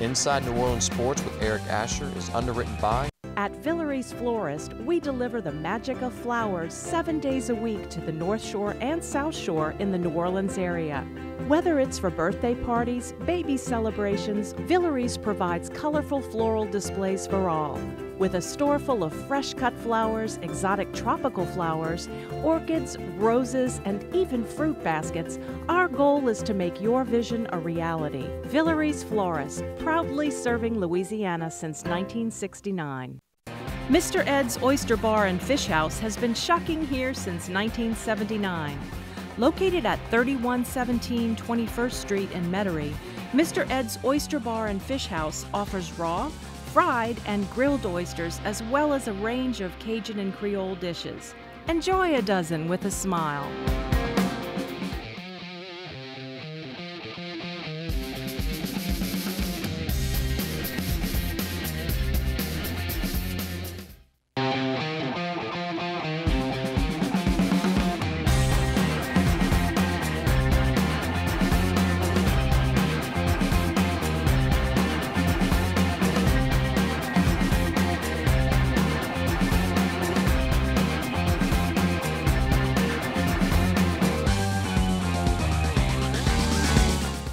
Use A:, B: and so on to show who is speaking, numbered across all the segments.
A: Inside New Orleans Sports with Eric Asher is underwritten by...
B: At Villere's Florist, we deliver the magic of flowers 7 days a week to the North Shore and South Shore in the New Orleans area. Whether it's for birthday parties, baby celebrations, Villere's provides colorful floral displays for all. With a store full of fresh-cut flowers, exotic tropical flowers, orchids, roses, and even fruit baskets, our goal is to make your vision a reality. Villere's Florist, proudly serving Louisiana since 1969. Mr. Ed's Oyster Bar and Fish House has been shucking here since 1979. Located at 3117 21st Street in Metairie, Mr. Ed's Oyster Bar and Fish House offers raw, fried, and grilled oysters, as well as a range of Cajun and Creole dishes. Enjoy a dozen with a smile.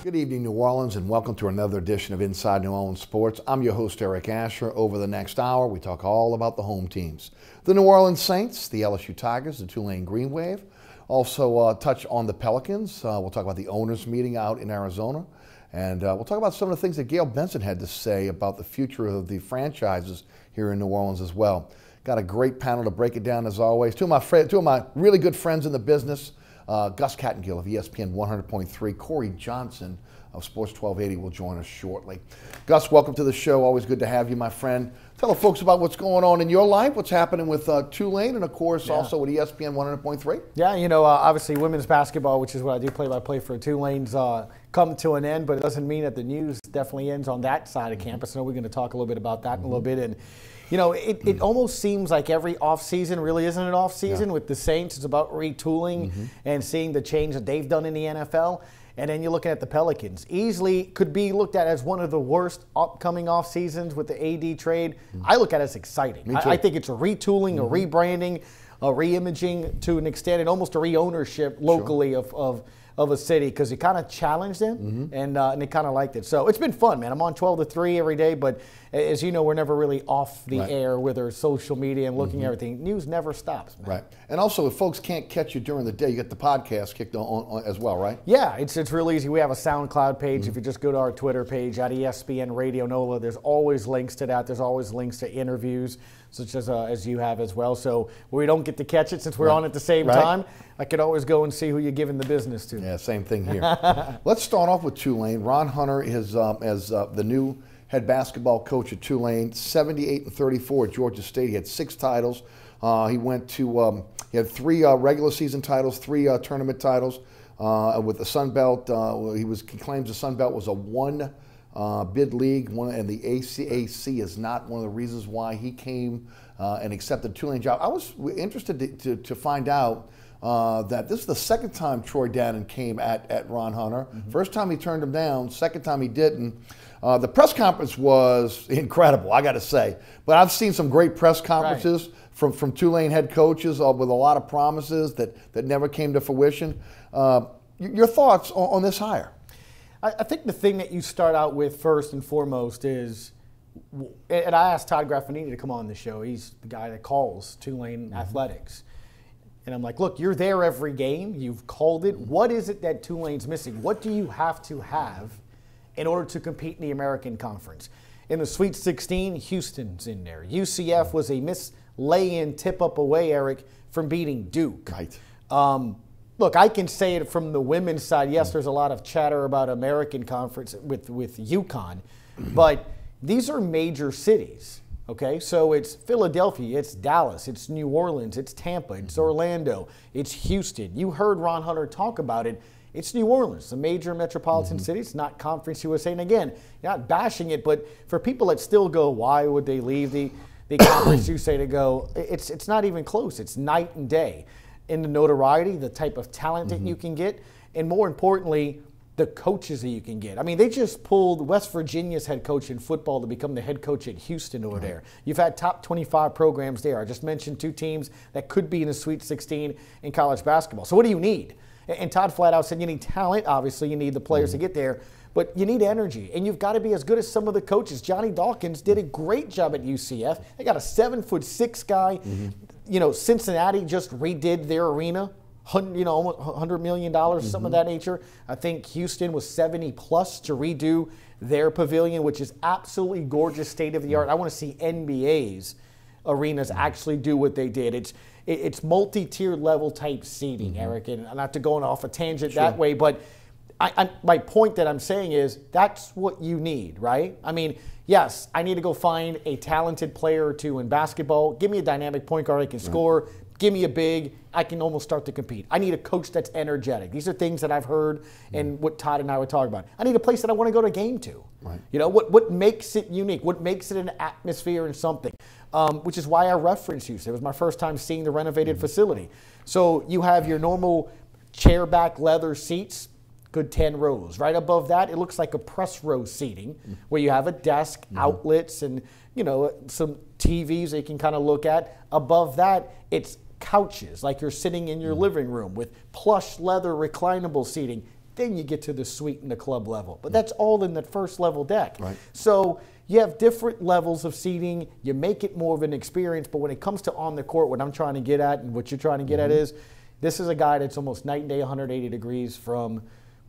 C: Good evening, New Orleans, and welcome to another edition of Inside New Orleans Sports. I'm your host, Eric Asher. Over the next hour, we talk all about the home teams. The New Orleans Saints, the LSU Tigers, the Tulane Green Wave. Also touch on the Pelicans. We'll talk about the owners' meeting out in Arizona. And we'll talk about some of the things that Gail Benson had to say about the future of the franchises here in New Orleans as well. Got a great panel to break it down as always. Two of my really good friends in the business. Gus Kattengell of ESPN 100.3, Corey Johnson of Sports 1280 will join us shortly. Gus, welcome to the show. Always good to have you, my friend. Tell the folks about what's going on in your life, what's happening with Tulane, and of course also with ESPN 100.3.
D: Yeah, you know, obviously women's basketball, which is what I do play-by-play for Tulane's, come to an end, but it doesn't mean that the news definitely ends on that side of campus. I know we're going to talk a little bit about that in a little bit. And you know, it almost seems like every offseason really isn't an offseason with the Saints. It's about retooling and seeing the change that they've done in the NFL. And then you're looking at the Pelicans. Easily could be looked at as one of the worst upcoming off seasons with the AD trade. I look at it as exciting. I think it's a retooling, a rebranding, a reimaging to an extent, and almost a re-ownership locally of a city, because it kind of challenged them and they kind of liked it. So it's been fun, man. I'm on 12 to 3 every day, but as you know, we're never really off the air with our social media and looking at everything. News never stops, man. Right.
C: And also, if folks can't catch you during the day, you get the podcast kicked on as well, right?
D: Yeah, it's real easy. We have a SoundCloud page. If you just go to our Twitter page at ESPN Radio NOLA, there's always links to that. There's always links to interviews, such as you have as well. So we don't get to catch it since we're on at the same time, I could always go and see who you're giving the business to.
C: Yeah, same thing here. Let's start off with Tulane. Ron Hunter is as the new head basketball coach at Tulane, 78-34 at Georgia State. He had 6 titles. He went to he had 3 regular season titles, 3 tournament titles with the Sun Belt. He claims the Sun Belt was a one bid league, and the ACAC is not one of the reasons why he came and accepted the Tulane job. I was interested to find out that this is the second time Troy Dannon came at Ron Hunter. First time he turned him down, second time he didn't. The press conference was incredible, I got to say. But I've seen some great press conferences from Tulane head coaches with a lot of promises that never came to fruition. Your thoughts on this hire?
D: I think the thing that you start out with first and foremost is, and I asked Todd Graffinini to come on the show. He's the guy that calls Tulane athletics. And I'm like, look, you're there every game. You've called it. What is it that Tulane's missing? What do you have to have in order to compete in the American Conference? In the Sweet 16, Houston's in there. UCF was a lay-in, tip-up away, Eric, from beating Duke.
C: Right.
D: Look, I can say it from the women's side. Yes, there's a lot of chatter about American Conference with UConn, but these are major cities. Okay, so it's Philadelphia, it's Dallas, it's New Orleans, it's Tampa, it's Orlando, it's Houston. You heard Ron Hunter talk about it. It's New Orleans, a major metropolitan city. It's not Conference USA. And again, not bashing it, but for people that still go, why would they leave the Conference USA to go? It's not even close. It's night and day in the notoriety, the type of talent that you can get, and more importantly, the coaches that you can get. I mean, they just pulled West Virginia's head coach in football to become the head coach at Houston over there. You've had top 25 programs there. I just mentioned 2 teams that could be in the Sweet 16 in college basketball. So what do you need? And Todd flat out said you need talent. Obviously, you need the players to get there. But you need energy, and you've got to be as good as some of the coaches. Johnny Dawkins did a great job at UCF. They got a 7'6" guy. You know, Cincinnati just redid their arena, almost $100 million, something of that nature. I think Houston was 70 plus to redo their pavilion, which is absolutely gorgeous, state of the art. I want to see NBA's arenas actually do what they did. It's multi-tier level type seating, Eric, and not to go off a tangent that way, but my point that I'm saying is that's what you need, right? I mean, yes, I need to go find a talented player or 2 in basketball. Give me a dynamic point guard I can score. Give me a big. I can almost start to compete. I need a coach that's energetic. These are things that I've heard and what Todd and I were talking about. I need a place that I want to go to a game to. Right. You know, what makes it unique? What makes it an atmosphere and something? Which is why I referenced Houston. It was my first time seeing the renovated facility. So you have your normal chair back leather seats, good 10 rows. Right above that, it looks like a press row seating where you have a desk, outlets, and, you know, some TVs that you can kind of look at. Above that, it's couches like you're sitting in your living room with plush leather reclinable seating. Then you get to the suite and the club level. But that's all in that first level deck. Right. So you have different levels of seating. You make it more of an experience. But when it comes to on the court, what I'm trying to get at and what you're trying to get at is this is a guy that's almost night and day 180 degrees from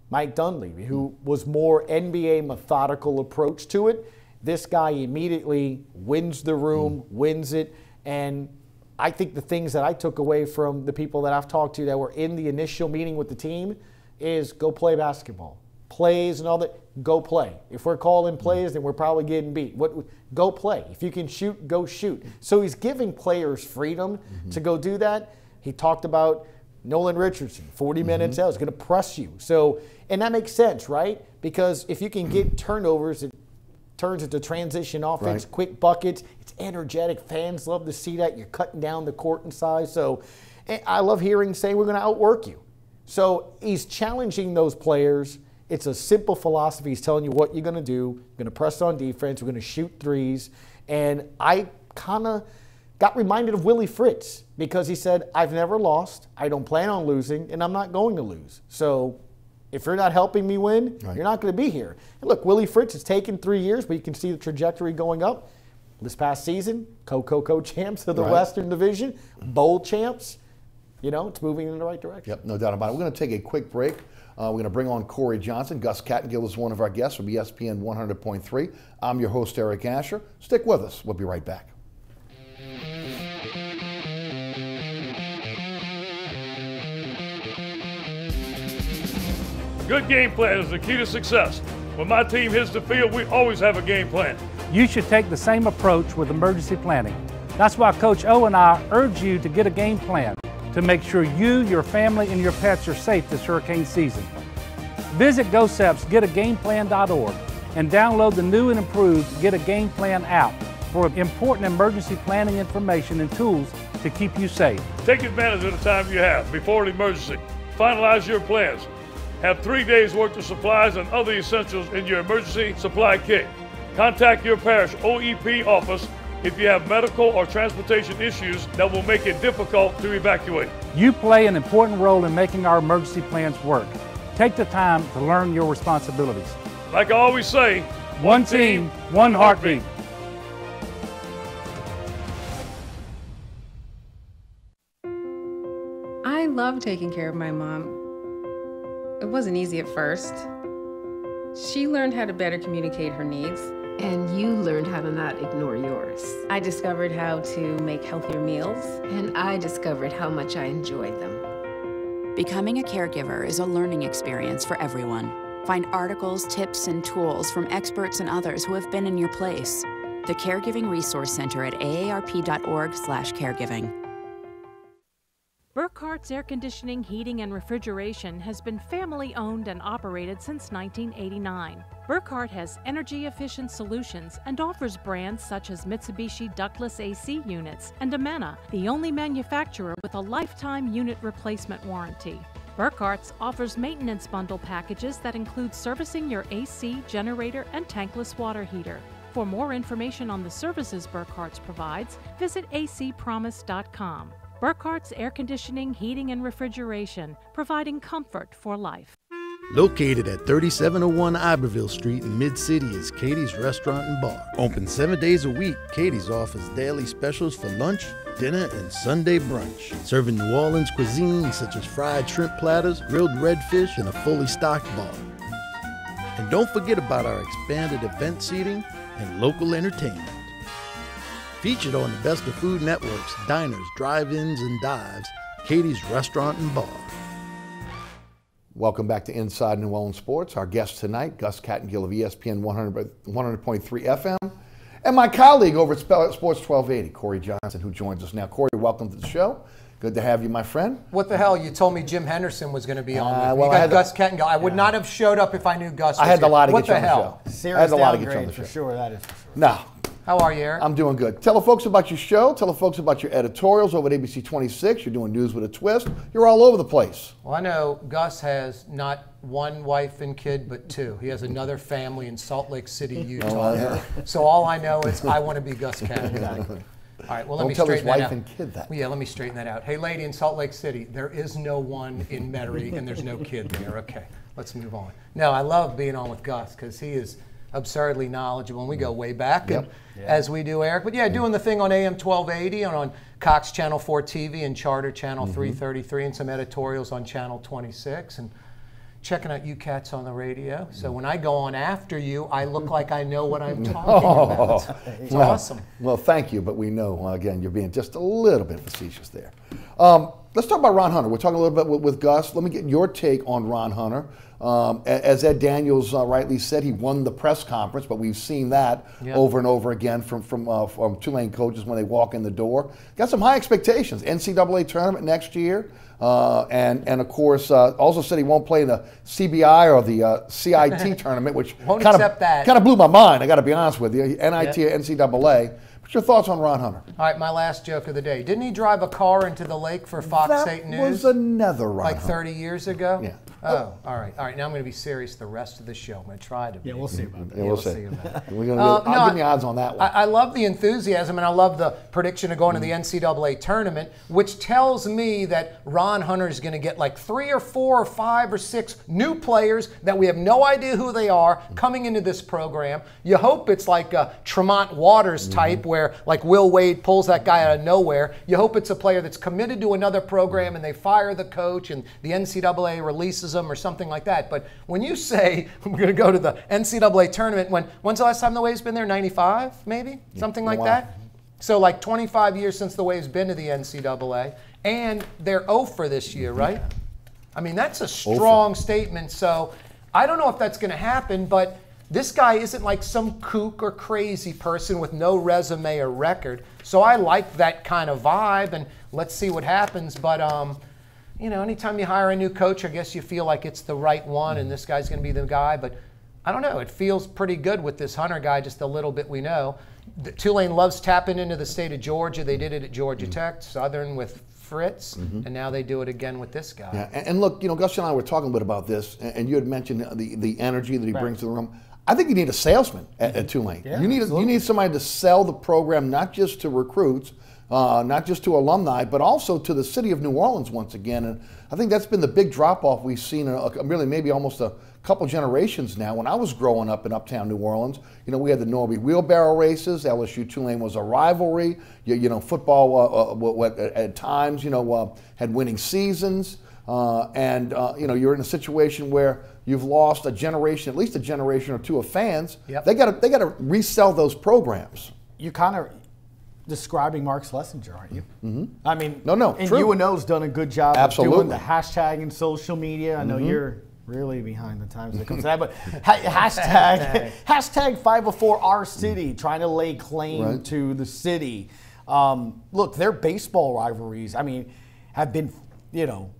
D: Mike Dunleavy, who was more NBA methodical approach to it. This guy immediately wins the room, wins it, and I think the things that I took away from the people that I've talked to that were in the initial meeting with the team is go play basketball. Plays and all that, go play. If we're calling plays, then we're probably getting beat. Go play. If you can shoot, go shoot. So he's giving players freedom to go do that. He talked about Nolan Richardson, 40 minutes out, is going to press you. So, and that makes sense, right? Because if you can get turnovers, it turns into transition offense, quick buckets. It's energetic. Fans love to see that. You're cutting down the court in size. So I love hearing say we're going to outwork you. So he's challenging those players. It's a simple philosophy. He's telling you what you're going to do. You're going to press on defense. We're going to shoot threes. And I kind of got reminded of Willie Fritz because he said, I've never lost. I don't plan on losing, and I'm not going to lose. So if you're not helping me win, you're not going to be here. And look, Willie Fritz, it's taken 3 years, but you can see the trajectory going up. This past season, co-champs of the Western Division, bowl champs. You know, it's moving in the right direction.
C: Yep, no doubt about it. We're going to take a quick break. We're going to bring on Corey Johnson. Gus Kattengell is one of our guests from ESPN 100.3. I'm your host, Eric Asher. Stick with us. We'll be right back.
E: Good game plan is the key to success. When my team hits the field, we always have a game plan.
F: You should take the same approach with emergency planning. That's why Coach O and I urge you to get a game plan to make sure you, your family, and your pets are safe this hurricane season. Visit GoSEPsGetAGamePlan.org and download the new and improved Get a Game Plan app for important emergency planning information and tools to keep you safe.
E: Take advantage of the time you have before an emergency. Finalize your plans. Have 3 days worth of supplies and other essentials in your emergency supply kit. Contact your parish OEP office if you have medical or transportation issues that will make it difficult to evacuate.
F: You play an important role in making our emergency plans work. Take the time to learn your responsibilities.
E: Like I always say,
F: one team, one heartbeat.
G: I love taking care of my mom. It wasn't easy at first. She learned how to better communicate her needs.
H: And you learned how to not ignore yours.
G: I discovered how to make healthier meals.
H: And I discovered how much I enjoyed them.
I: Becoming a caregiver is a learning experience for everyone. Find articles, tips, and tools from experts and others who have been in your place. The Caregiving Resource Center at aarp.org/caregiving.
B: Burkhart's Air Conditioning, Heating, and Refrigeration has been family-owned and operated since 1989. Burkhart has energy-efficient solutions and offers brands such as Mitsubishi ductless AC units and Amana, the only manufacturer with a lifetime unit replacement warranty. Burkhart's offers maintenance bundle packages that include servicing your AC, generator, and tankless water heater. For more information on the services Burkhart's provides, visit acpromise.com. Burkhart's Air Conditioning, Heating, and Refrigeration, providing comfort for life.
J: Located at 3701 Iberville Street in Mid-City is Katie's Restaurant and Bar. Open 7 days a week, Katie's offers daily specials for lunch, dinner, and Sunday brunch. Serving New Orleans cuisine such as fried shrimp platters, grilled redfish, and a fully stocked bar. And don't forget about our expanded event seating and local entertainment. Featured on the Best of Food Network's diners, drive-ins, and dives, Katie's Restaurant and Bar.
C: Welcome back to Inside New Orleans Sports. Our guest tonight, Gus Kattengell of ESPN 100.3 FM, and my colleague over at Sports 1280, Corey Johnson, who joins us now. Corey, welcome to the show. Good to have you, my friend.
K: What the hell? You told me Jim Henderson was going to be on with me.
C: Well,
K: you got Gus Kattengell. I would not have showed up if I knew Gus was
C: I had a lot to
K: What
C: get you
K: the
C: on
K: hell?
C: the show.
D: Serious
C: I had a lot to get you on
D: downgrade
C: the show.
D: for sure, that is for sure.
C: No.
K: How are you, Eric?
C: I'm doing good. Tell the folks about your show. Tell the folks about your editorials over at ABC 26. You're doing news with a twist. You're all over the place.
K: Well, I know Gus has not one wife and kid, but two. He has another family in Salt Lake City, Utah. So all I know is I want to be Gus Kattengell. All right, well, let me straighten that out.
C: Don't tell his wife and kid that.
K: Yeah, let me straighten that out. Hey, lady in Salt Lake City, there is no one in Metairie, and there's no kid there. Okay, let's move on. No, I love being on with Gus because he is absurdly knowledgeable, and we go way back, and, as we do, Eric. But yeah, doing the thing on AM 1280 and on Cox Channel 4 TV and Charter Channel 333 and some editorials on Channel 26, and checking out you cats on the radio. So when I go on after you, I look like I know what I'm talking about. It's awesome.
C: Well, thank you, but we know, again, you're being just a little bit facetious there. Let's talk about Ron Hunter. We're talking a little bit with Gus. Let me get your take on Ron Hunter. As Ed Daniels rightly said, he won the press conference, but we've seen that over and over again from Tulane coaches when they walk in the door. Got some high expectations. NCAA tournament next year. And of course, also said he won't play in the CBI or the CIT tournament, which
K: kind
C: of blew my mind, I got to be honest with you. NIT or NCAA. What's your thoughts on Ron Hunter?
K: All right, my last joke of the day. Didn't he drive a car into the lake for Fox 8 News?
C: That was another Ron
K: Like
C: Hunter.
K: 30 years ago?
C: Yeah.
K: Oh, all right. All right, now I'm going to be serious the rest of the show. I'm going to try to be.
D: Yeah, we'll see about that.
C: Yeah, we'll see.
K: About that.
C: I'll give you odds on that one.
K: I love the enthusiasm, and I love the prediction of going to the NCAA tournament, which tells me that Ron Hunter is going to get like 3 or 4 or 5 or 6 new players that we have no idea who they are coming into this program. You hope it's like a Tremont Waters type where like Will Wade pulls that guy out of nowhere. You hope it's a player that's committed to another program and they fire the coach and the NCAA releases them or something like that. But when you say we're going to go to the NCAA tournament, when's the last time the Wave's been there? 95, maybe? Something like that? So like 25 years since the Wave's been to the NCAA, and they're 0 for this year, right? I mean, that's a strong statement. So I don't know if that's going to happen, but this guy isn't like some kook or crazy person with no resume or record. So I like that kind of vibe, and let's see what happens. But you know, anytime you hire a new coach, I guess you feel like it's the right one and this guy's going to be the guy. But I don't know. It feels pretty good with this Hunter guy, just a little bit we know. Tulane loves tapping into the state of Georgia. They did it at Georgia Tech, Southern with Fritz, and now they do it again with this guy.
C: Yeah, and look, you know, Gus and I were talking a bit about this, and you had mentioned the energy that he brings to the room. I think you need a salesman at Tulane.
D: Yeah,
C: you need somebody to sell the program, not just to recruits, not just to alumni, but also to the city of New Orleans once again. And I think that's been the big drop-off we've seen in really maybe almost a couple generations now. When I was growing up in uptown New Orleans, you know, we had the Norby wheelbarrow races. LSU-Tulane was a rivalry. You know, football at times, you know, had winning seasons. And you know, you're in a situation where you've lost a generation, at least a generation or two of fans.
K: Yep.
C: They got to resell those programs.
D: You kind of describing Mark Schlesinger, aren't you?
C: Mm-hmm.
D: I mean,
C: no,
D: and
C: true.
D: UNO's done a good job
C: Absolutely.
D: of doing the hashtag and social media. I know you're really behind the times when it comes to that, but hashtag 504 our city, trying to lay claim to the city. Look, their baseball rivalries, I mean, have been, you know,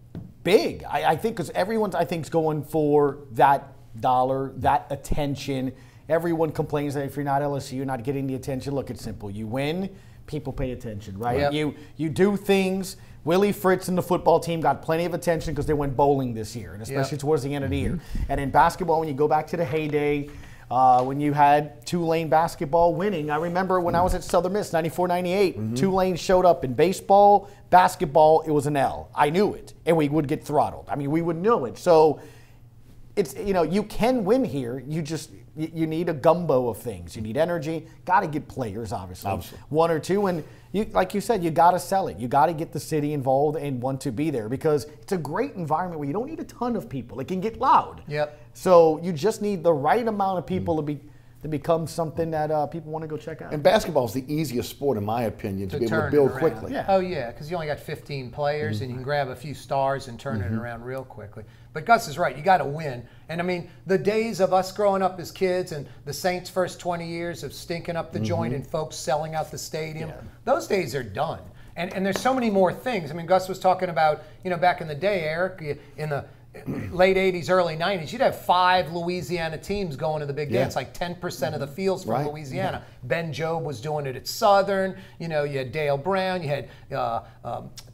D: big. I think because everyone's, I think, is going for that dollar, that attention. everyone complains that if you're not LSU, you're not getting the attention. Look, it's simple. You win, people pay attention, right?
K: Yep.
D: You do things. Willie Fritz and the football team got plenty of attention because they went bowling this year, and especially towards the end of the year. And in basketball, when you go back to the heyday, when you had Tulane basketball winning, I remember when I was at Southern Miss, 94, 98, Tulane showed up in baseball, basketball, it was an L. I knew it, and we would get throttled. I mean, we would know it. So it's, you know, you can win here. You need a gumbo of things. You need energy. Got to get players, obviously. One or two. And like you said, you got to sell it. You got to get the city involved and want to be there because it's a great environment where you don't need a ton of people. It can get loud. So you just need the right amount of people to become something that people want to go check out.
C: And basketball is the easiest sport, in my opinion, to be able to build quickly.
K: Oh, yeah, because you only got 15 players and you can grab a few stars and turn it around real quickly. But Gus is right. You got to win. And, I mean, the days of us growing up as kids and the Saints' first 20 years of stinking up the joint and folks selling out the stadium, those days are done. And there's so many more things. I mean, Gus was talking about, you know, back in the day, Eric, in the late 80s, early 90s, you'd have 5 Louisiana teams going to the big dance, like 10% of the fields from Louisiana. Ben Jobe was doing it at Southern. You know, you had Dale Brown, you had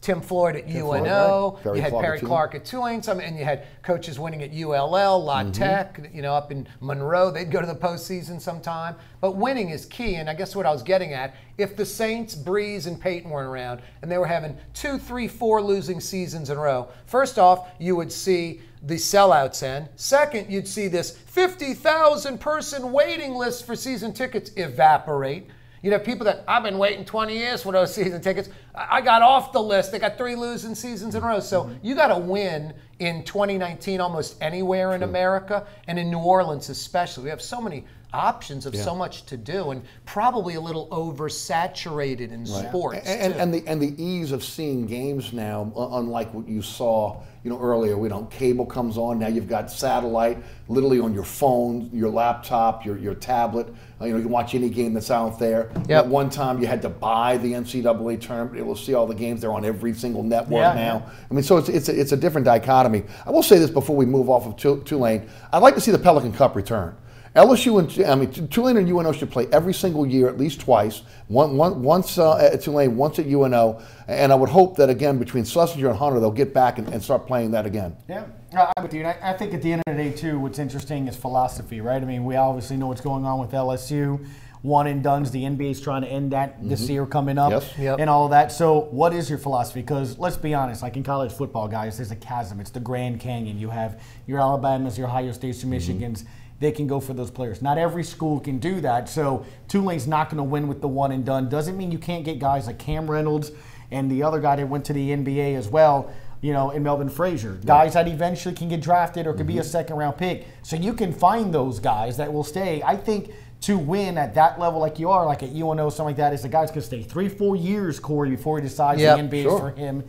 K: Tim Floyd at UNO, you had Perry Clark at Tulane, and you had coaches winning at ULL, La Tech, you know, up in Monroe. They'd go to the postseason sometime. But winning is key, and I guess what I was getting at, if the Saints, Breeze, and Peyton weren't around, and they were having 2, 3, 4 losing seasons in a row, first off, you would see the sellouts end. Second, you'd see this 50,000 person waiting list for season tickets evaporate. You'd have people that, I've been waiting 20 years for those season tickets. I got off the list. They got 3 losing seasons in a row. So you got to win in 2019 almost anywhere in America, and in New Orleans especially. We have so many options of so much to do, and probably a little oversaturated in sports.
C: And the ease of seeing games now, unlike what you saw, you know, earlier. We don't, cable comes on now. You've got satellite, literally on your phone, your laptop, your tablet. You know, you can watch any game that's out there. At one time, you had to buy the NCAA tournament. It will see all the games. They're on every single network now. I mean, so it's a different dichotomy. I will say this before we move off of Tulane. I'd like to see the Pelican Cup return. LSU and Tulane and UNO should play every single year, at least twice. Once at Tulane, once at UNO, and I would hope that again between Schlesinger and Hunter, they'll get back and start playing that again.
D: Yeah, I'm with you. And I think at the end of the day too, what's interesting is philosophy, right? I mean, we obviously know what's going on with LSU. One and done's. The NBA's trying to end that this year coming up and all of that. So what is your philosophy? Because let's be honest, like in college football, guys, there's a chasm. It's the Grand Canyon. You have your Alabamas, your Ohio States, your Michigans. They can go for those players. Not every school can do that. So Tulane's not going to win with the one and done. Doesn't mean you can't get guys like Cam Reynolds and the other guy that went to the NBA as well, you know, in Melvin Frazier. Guys that eventually can get drafted or could be a second-round pick. So you can find those guys that will stay. I think to win at that level like you are, like at UNO, something like that, is the guy's going to stay 3-4 years, Corey, before he decides the NBA is for him.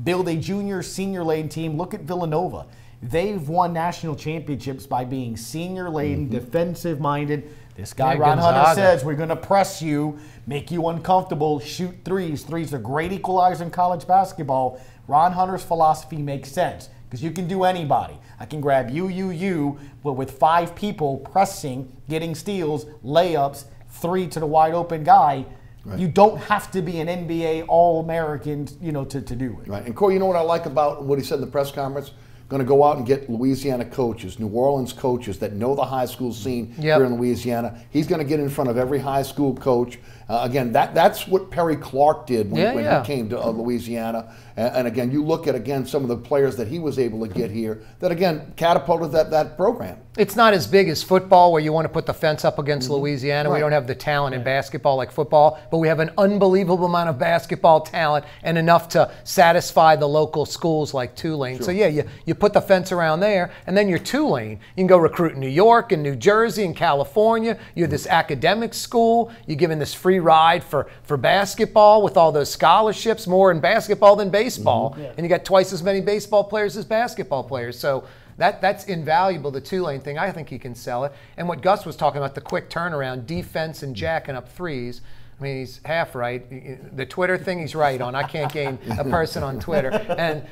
D: Build a junior, senior-laden team. Look at Villanova. They've won national championships by being senior-laden, defensive-minded. This guy, Ron Hunter, says, we're going to press you, make you uncomfortable, shoot threes. Threes are great equalizers in college basketball. Ron Hunter's philosophy makes sense because you can do anybody. I can grab you, but with 5 people pressing, getting steals, layups, 3 to the wide-open guy. You don't have to be an NBA All-American, you know, to do it.
C: And Corey, you know what I like about what he said in the press conference? Going to go out and get Louisiana coaches, New Orleans coaches that know the high school scene here in Louisiana. He's going to get in front of every high school coach. Again, that's what Perry Clark did when he came to Louisiana. And again, you look at, some of the players that he was able to get here that, again, catapulted that program.
K: It's not as big as football where you want to put the fence up against Louisiana. We don't have the talent in basketball like football, but we have an unbelievable amount of basketball talent and enough to satisfy the local schools like Tulane. So, yeah, you put the fence around there, and then you're Tulane. You can go recruit in New York and New Jersey and California. You're this academic school. You're given this free ride for basketball with all those scholarships, more in basketball than baseball. And you got twice as many baseball players as basketball players. So that's invaluable, the Tulane thing. I think he can sell it. And what Gus was talking about, the quick turnaround, defense and jacking up threes. I mean, he's half right. The Twitter thing he's right on. I can't gain a person on Twitter.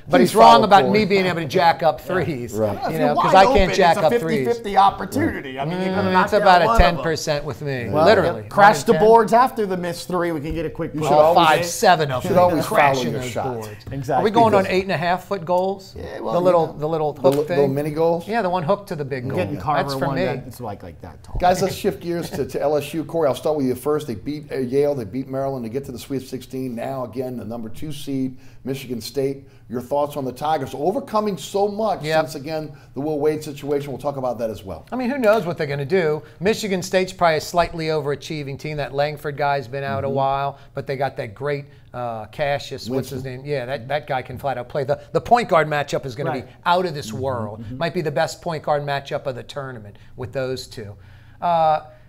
K: But he's wrong about me being able to jack up threes.
C: Right.
K: You know, because I can't jack up threes.
D: It's a 50-50 opportunity. I mean, you're gonna knock
K: it's about
D: down
K: a 10% with me,
D: well,
K: literally.
D: Crash the boards after the missed three. We can get a quick push.
K: All 5-7 of them.
C: Should always
K: crashing
C: follow your
K: those
C: shots.
K: boards.
D: Exactly.
K: Are we going on 8.5-foot goals?
D: Yeah, well,
K: the little hook thing.
C: Little mini goals.
K: Yeah, the one hooked to the big goal.
D: Getting Carver
K: That's for
D: one
K: me.
D: it's like that tall.
C: Guys, let's shift gears to LSU. Corey, I'll start with you first. They beat Yale. They beat Maryland to get to the Sweet 16. Now, again, the number 2 seed, Michigan State. Your thoughts on the Tigers overcoming so much since, again, the Will Wade situation. We'll talk about that as well.
K: I mean, who knows what they're going to do. Michigan State's probably a slightly overachieving team. That Langford guy's been out a while, but they got that great Cassius, what's his name? Yeah, that guy can flat out play. The point guard matchup is going to be out of this world. Might be the best point guard matchup of the tournament with those two.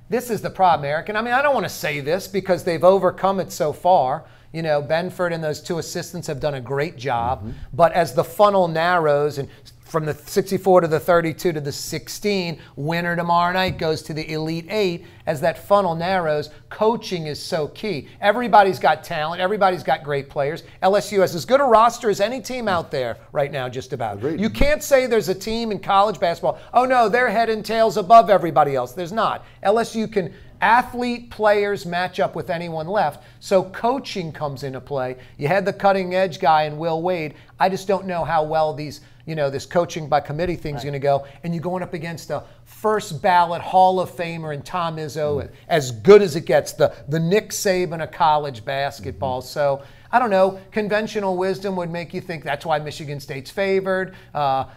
K: This is the problem, Eric. And I mean, I don't want to say this because they've overcome it so far. You know, Benford and those 2 assistants have done a great job. But as the funnel narrows and from the 64 to the 32 to the 16, winner tomorrow night goes to the Elite 8. As that funnel narrows, coaching is so key. Everybody's got talent. Everybody's got great players. LSU has as good a roster as any team out there right now, just about.
C: Agreed.
K: You can't say there's a team in college basketball, oh no, they're head and tails above everybody else. There's not. LSU can athlete players match up with anyone left. So coaching comes into play. You had the cutting edge guy in Will Wade. I just don't know how well these, this coaching by committee thing's going to go. And you're going up against a first ballot Hall of Famer in Tom Izzo, as good as it gets, the Nick Saban of college basketball. So I don't know, conventional wisdom would make you think that's why Michigan State's favored,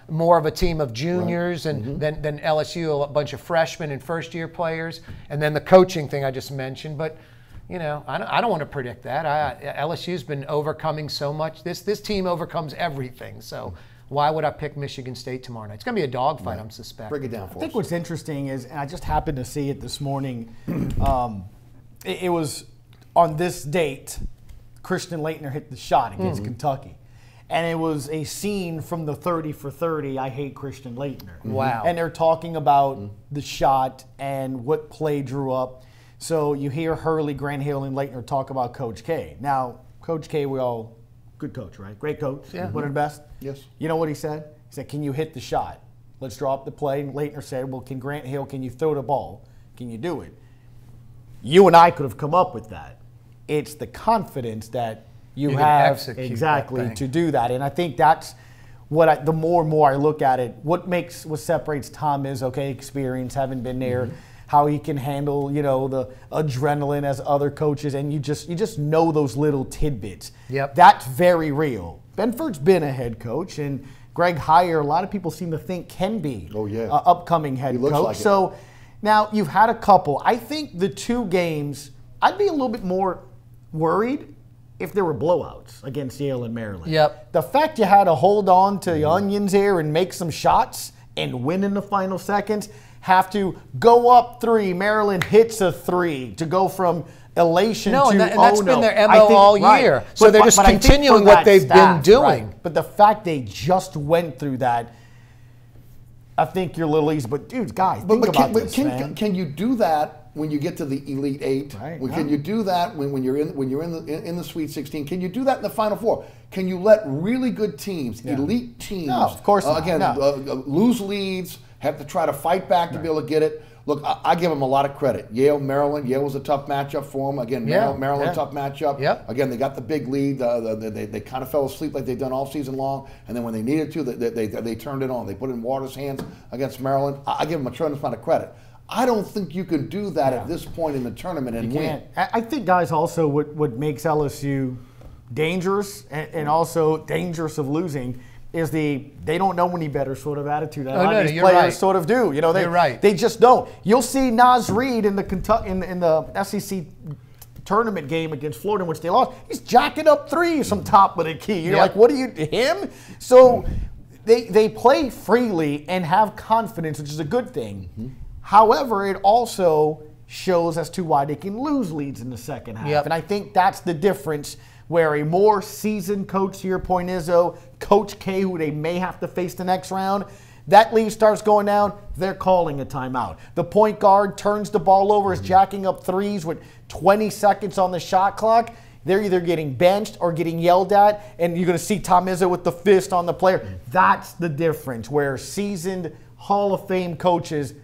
K: more of a team of juniors than LSU, a bunch of freshmen and first-year players, and then the coaching thing I just mentioned. But, I don't want to predict that. LSU's been overcoming so much. This team overcomes everything. So why would I pick Michigan State tomorrow night? It's going to be a dogfight, I'm suspecting.
C: Break it down for us.
D: I think what's interesting is, and I just happened to see it this morning, it was on this date, Christian Laettner hit the shot against Kentucky. And it was a scene from the 30 for 30, I Hate Christian Laettner.
K: Wow.
D: And they're talking about the shot and what play drew up. So you hear Hurley, Grant Hill, and Laettner talk about Coach K. Now, Coach K, good coach, right? Great coach, one of the best.
C: Yes.
D: You know what he said? He said, can you hit the shot? Let's draw up the play. And Laettner said, well, can Grant Hill, can you throw the ball? Can you do it? You and I could have come up with that. It's the confidence that you have exactly to do that. And I think that's what the more and more I look at it, what separates Tom Izzo, experience, having been there, how he can handle, the adrenaline as other coaches, and you just know those little tidbits.
K: Yep.
D: That's very real. Benford's been a head coach, and Greg Heyer, a lot of people seem to think can be an upcoming head coach.
C: Like
D: so now you've had a couple. I think the 2 games, I'd be a little bit more worried if there were blowouts against Yale and Maryland.
K: Yep.
D: The fact you had to hold on to the onions here and make some shots and win in the final seconds, have to go up 3, Maryland hits a 3 to go from elation to
K: and that's been their MO all year.
D: Right.
K: So they're just continuing what they've been doing.
D: Right. But the fact they just went through that, I think you're a little easy. But dude, guys, think about this, man.
C: Can you do that when you get to the Elite 8?
D: Right.
C: Can you do that when you're in the Sweet 16? Can you do that in the Final Four? Can you let really good teams, elite teams,
D: no, of course not.
C: Lose leads, have to try to fight back to be able to get it? Look, I give them a lot of credit. Yale, Maryland. Yale was a tough matchup for them. Again, Maryland, tough matchup.
K: Yep.
C: Again, they got the big lead. They kind of fell asleep like they've done all season long. And then when they needed to, they turned it on. They put it in Waters' hands against Maryland. I give them a tremendous amount of credit. I don't think you can do that at this point in the tournament and win.
D: I think, guys, also what makes LSU dangerous and also dangerous of losing is they don't know any better sort of attitude. A lot of these players sort of do.
K: You're right.
D: They just don't. You'll see Naz Reid in the SEC tournament game against Florida, in which they lost. He's jacking up 3s from top of the key. You're like, what are you, him? So they play freely and have confidence, which is a good thing. However, it also shows as to why they can lose leads in the second half. And I think that's the difference, where a more seasoned coach, to your point, Izzo, Coach K, who they may have to face the next round, That lead starts going down, they're calling a timeout. The point guard turns the ball over, is jacking up threes with 20 seconds on the shot clock. They're either getting benched or getting yelled at, and you're going to see Tom Izzo with the fist on the player. That's the difference, where seasoned Hall of Fame coaches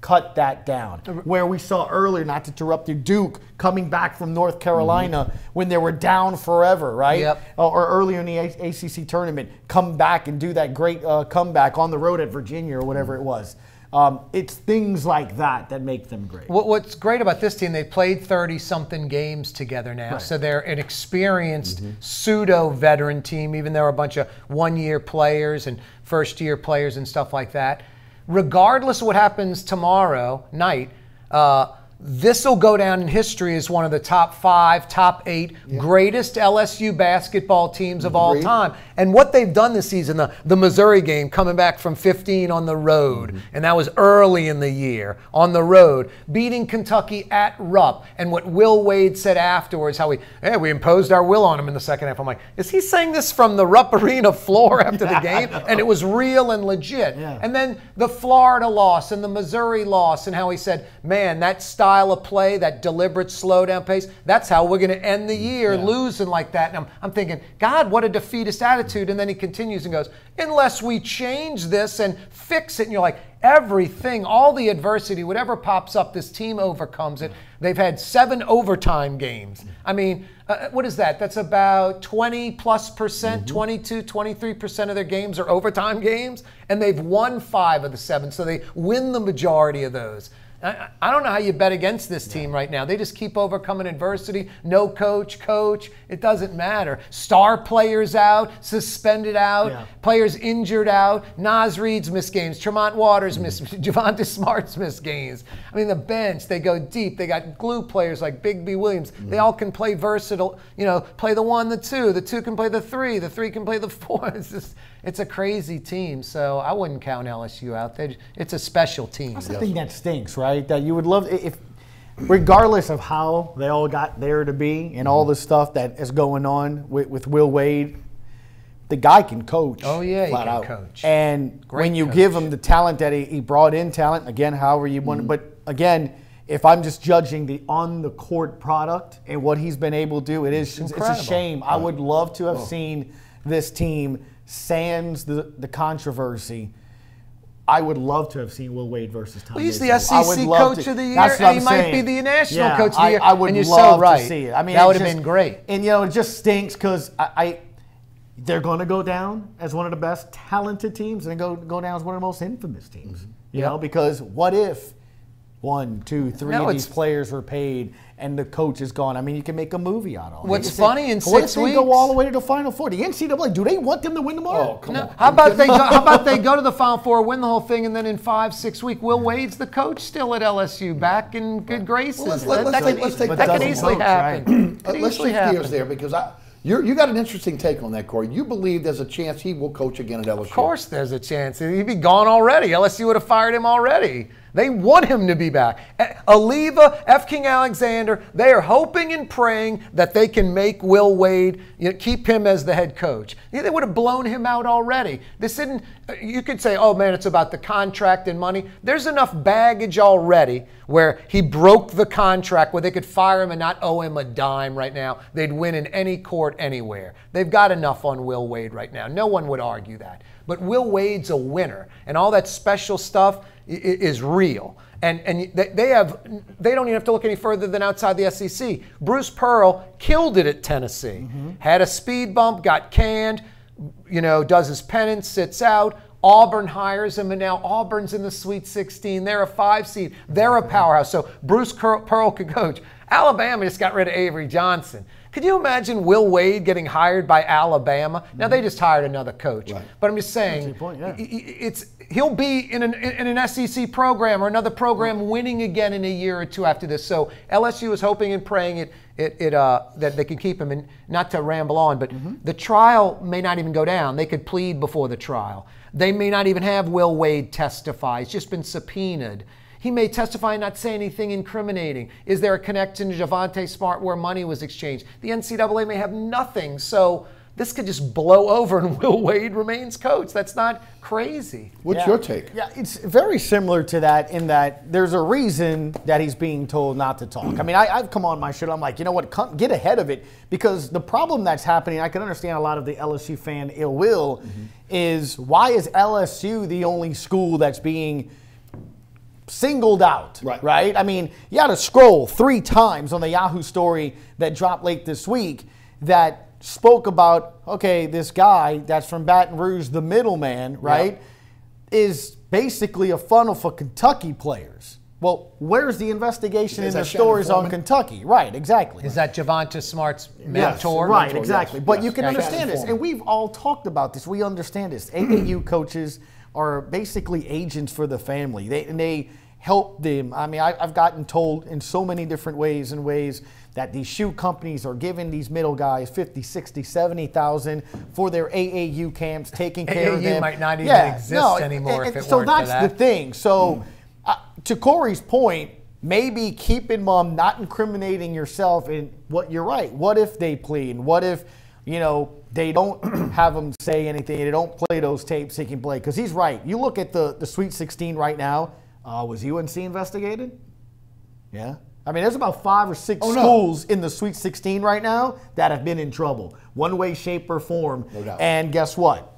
D: cut that down. Where we saw earlier, not to interrupt you, Duke coming back from North Carolina when they were down forever, right?
K: Yep.
D: Or earlier in the ACC tournament, come back and do that great comeback on the road at Virginia or whatever it was. It's things like that make them great.
K: What's great about this team, they played 30-something games together now. Right. So they're an experienced pseudo-veteran team, even though they're a bunch of one-year players and first-year players and stuff like that. Regardless of what happens tomorrow night, this will go down in history as one of the top 5, top 8 greatest LSU basketball teams of all time. And what they've done this season, the Missouri game, coming back from 15 on the road, and that was early in the year, on the road, beating Kentucky at Rupp. And what Will Wade said afterwards, how we imposed our will on him in the second half. I'm like, is he saying this from the Rupp Arena floor after the game? And it was real and legit. And then the Florida loss and the Missouri loss, and how he said, man, that style of play, that deliberate slow down pace, that's how we're going to end the year, losing like that. And I'm thinking, God, what a defeatist attitude. And then he continues and goes, unless we change this and fix it. And you're like, everything, all the adversity, whatever pops up, this team overcomes it. They've had 7 overtime games. I mean, what is that? That's about 20+%, 22, 23% of their games are overtime games. And they've won 5 of the 7. So they win the majority of those. I don't know how you bet against this team right now. They just keep overcoming adversity. No coach, it doesn't matter. Star players out, suspended out, players injured out. Naz Reid's missed games. Tremont Waters missed, Javonte Smart's missed games. I mean, the bench, they go deep. They got glue players like Big B Williams. They all can play versatile, play the 1, the 2. The 2 can play the 3. The 3 can play the 4. It's a crazy team, so I wouldn't count LSU out. It's a special team.
D: That's the thing that stinks, right? That you would love, if, regardless of how they all got there to be and all the stuff that is going on with Will Wade, the guy can coach.
K: Oh, yeah, he can coach.
D: And when you give him the talent that he brought in talent, again, however you want, but again, if I'm just judging the on-the-court product and what he's been able to do, it's a shame. I would love to have seen this team sans the controversy. I would love to have seen Will Wade versus Tom Izzo.
K: Well, he's the SEC Coach of the Year, and he might be the National Coach of the Year.
D: I would love to see it. I mean,
K: that would have been great.
D: And, it just stinks because they're going to go down as one of the best talented teams and go down as one of the most infamous teams. You know, because what if 1, 2, 3 of these players were paid and the coach is gone? I mean, you can make a movie out of it.
K: What's funny, in 6 weeks,
D: what if they go all the way to the Final Four? The NCAA, do they want them to win tomorrow?
C: Oh, come on.
K: How about they go to the Final Four, win the whole thing, and then in 5, 6 weeks, Will Wade's the coach still at LSU, back in good graces.
C: Well,
K: that could easily happen.
C: Let's shift gears there, because you got an interesting take on that, Corey. You believe there's a chance he will coach again at LSU? Of
K: course there's a chance. He'd be gone already. LSU would have fired him already. They want him to be back. Oliva, F. King Alexander, they are hoping and praying that they can make Will Wade, keep him as the head coach. They would have blown him out already. This isn't, you could say, oh man, it's about the contract and money. There's enough baggage already where he broke the contract where they could fire him and not owe him a dime right now. They'd win in any court anywhere. They've got enough on Will Wade right now. No one would argue that. But Will Wade's a winner, and all that special stuff is real. And they don't even have to look any further than outside the SEC. Bruce Pearl killed it at Tennessee. Had a speed bump, got canned, does his penance, sits out. Auburn hires him, and now Auburn's in the Sweet 16. They're a 5 seed. They're a powerhouse. So Bruce Pearl could coach. Alabama just got rid of Avery Johnson. Could you imagine Will Wade getting hired by Alabama? Now, they just hired another coach. Right. But I'm just saying, he'll be in an SEC program or another program winning again in a year or 2 after this. So LSU is hoping and praying that they can keep him. And not to ramble on, but the trial may not even go down. They could plead before the trial. They may not even have Will Wade testify. It's just been subpoenaed. He may testify and not say anything incriminating. Is there a connection to Javonte Smart where money was exchanged? The NCAA may have nothing. So this could just blow over and Will Wade remains coach. That's not crazy.
C: What's your take?
D: Yeah, it's very similar to that in that there's a reason that he's being told not to talk. I mean, I've come on my show, I'm like, you know what, get ahead of it, because the problem that's happening, I can understand a lot of the LSU fan ill will, is why is LSU the only school that's being singled out, right? I mean, you got to scroll 3 times on the Yahoo story that dropped late this week that spoke about, okay, this guy that's from Baton Rouge, the middleman, right, is basically a funnel for Kentucky players. Well, where's the investigation in the stories on Kentucky? Right, exactly.
K: Is that Javonte Smart's mentor?
D: Yes, right, exactly. But you can understand this, and we've all talked about this. We understand this. AAU coaches are basically agents for the family. They help them. I mean, I've gotten told in so many different ways that these shoe companies are giving these middle guys 50, 60, 70,000 for their AAU camps, taking care of them.
K: AAU might not even exist anymore if it
D: so
K: weren't for that.
D: So that's the thing. So to Corey's point, maybe keep in mind not incriminating yourself in what you're right. What if they plead? And what if, you know, they don't have him say anything, they don't play those tapes he can play? Because he's right. You look at the Sweet 16 right now. Was UNC investigated? Yeah. I mean, there's about 5 or 6 schools in the Sweet 16 right now that have been in trouble, one way, shape, or form.
C: No doubt.
D: And guess what?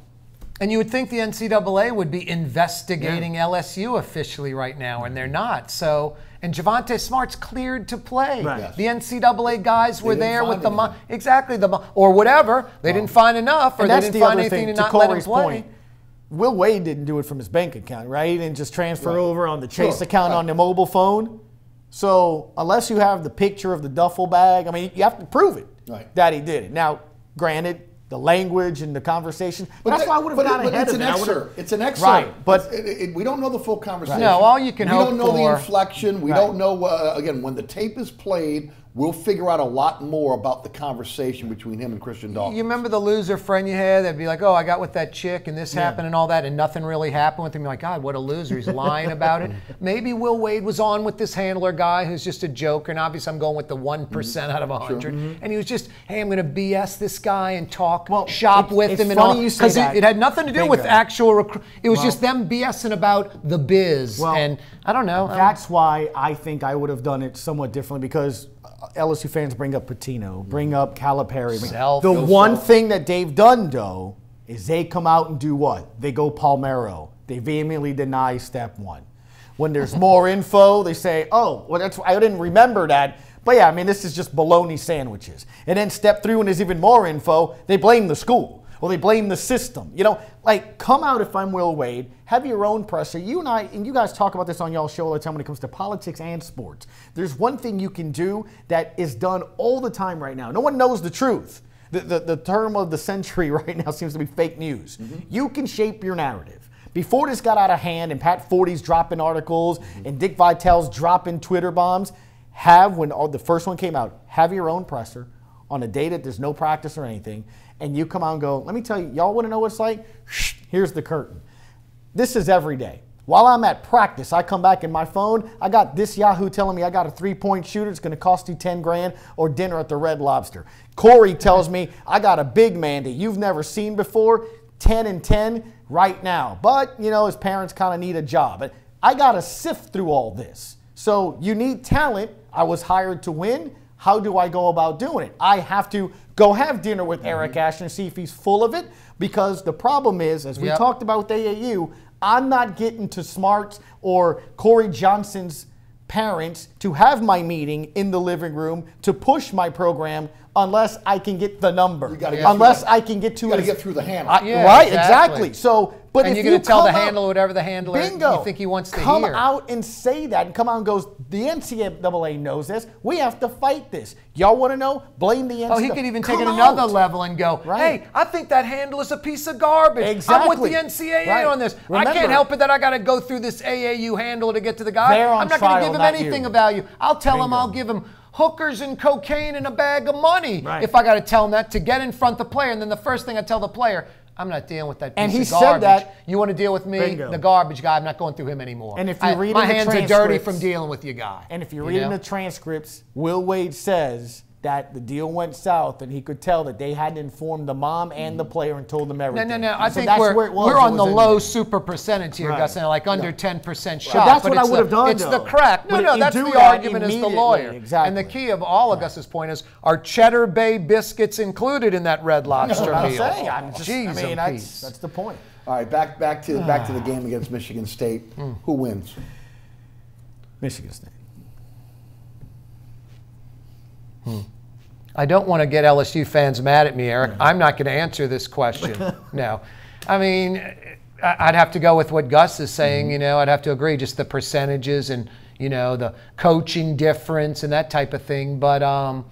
K: And you would think the NCAA would be investigating LSU officially right now, and they're not. So, and Javonte Smart's cleared to play.
D: Right. Yes.
K: The NCAA guys were there with or whatever. They didn't find enough, or they didn't find anything to not let him play.
D: Point, Will Wade didn't do it from his bank account, right? And just transfer over on the Chase account on the mobile phone. So unless you have the picture of the duffel bag, I mean, you have to prove it that he did it. Now, granted, the language and the conversation, but that's why I would have got ahead of it.
C: It's an excerpt.
D: Right, but
C: we don't know the full conversation.
K: No, all you can hope for.
C: We don't know the inflection. We don't know, again, when the tape is played, we'll figure out a lot more about the conversation between him and Christian Dawkins.
K: You remember the loser friend you had that'd be like, oh, I got with that chick and this happened and all that, and nothing really happened with him. You're like, God, what a loser. He's lying about it. Maybe Will Wade was on with this handler guy who's just a joker, and obviously I'm going with the 1% out of 100. And he was just, hey, I'm going to BS this guy and talk shop with him and all. Because it had nothing to do with actual it was just them BSing about the biz. And I don't know.
D: That's why I think I would have done it somewhat differently, because LSU fans bring up Pitino, bring up Calipari. The one thing that they've done, though, is they come out and do what? They go Palmero. They vehemently deny step 1. When there's more info, they say, oh, well, I didn't remember that. But yeah, I mean, this is just bologna sandwiches. And then step 3, when there's even more info, they blame the school. Well, they blame the system. You know, like, come out if I'm Will Wade, have your own presser. You and I, and you guys talk about this on y'all show all the time when it comes to politics and sports. There's one thing you can do that is done all the time right now. No one knows the truth. The term of the century right now seems to be fake news. You can shape your narrative. Before this got out of hand and Pat Forty's dropping articles and Dick Vitale's dropping Twitter bombs, when the first one came out, have your own presser on a day that there's no practice or anything, and you come out and go, let me tell you, y'all want to know what it's like? Here's the curtain. This is every day. While I'm at practice, I come back in my phone, I got this Yahoo telling me I got a 3-point shooter, it's going to cost you 10 grand, or dinner at the Red Lobster. Corey tells me I got a big man that you've never seen before, 10 and 10 right now. But, you know, his parents kind of need a job. But I got to sift through all this. So you need talent. I was hired to win. How do I go about doing it? I have to go have dinner with Eric Asher and see if he's full of it, because the problem is, as we talked about with AAU, I'm not getting to Smart's or Corey Johnson's parents to have my meeting in the living room to push my program unless I can get the number. Unless I can get to
C: you got to get through the handle.
D: Right, exactly. So, but
K: and
D: if
K: you're going to tell the handler
D: whatever
K: the handler you think he wants to
D: come
K: hear.
D: out and say that and come out and goes, the NCAA knows this. We have to fight this. Y'all want to know? Blame the NCAA.
K: Oh, he could even take it another level and go, hey, I think that handle is a piece of garbage.
D: Exactly.
K: I'm with the NCAA on this. Remember, I can't help it that I got to go through this AAU handle to get to the guy. I'm not going to give him anything of value. I'll tell him I'll give him hookers and cocaine and a bag of money if I got to tell him that to get in front of the player. And then the first thing I tell the player, I'm not dealing with that piece of garbage. And he said that. You want to deal with me, the garbage guy, I'm not going through him anymore.
D: And if you read
K: my hands are dirty from dealing with you guy.
D: And if you read in the transcripts, Will Wade says that the deal went south, and he could tell that they hadn't informed the mom and the player and told them everything.
K: No. I
D: So
K: think
D: that's
K: we're
D: where it was.
K: we're
D: It
K: on
D: was
K: the
D: in
K: low
D: there.
K: super percentage here,
D: Right.
K: Gus, and like under 10% shot.
D: But that's
K: but
D: what I
K: it's
D: would have done,
K: It's the
D: though.
K: crack.
D: But
K: No,
D: you
K: that's
D: do
K: the
D: that
K: argument as the
D: immediately.
K: lawyer.
D: Exactly.
K: And the key of all of Gus's point is, are Cheddar Bay biscuits included in that Red Lobster
D: I'm
K: meal?
D: saying,
K: Jeez,
D: that's the point.
C: All right, back to the game against Michigan State. Who wins?
D: Michigan State.
K: I don't want to get LSU fans mad at me, Eric. I'm not going to answer this question. No. I mean, I'd have to go with what Gus is saying. You know, I'd have to agree, just the percentages and, you know, the coaching difference and that type of thing. But,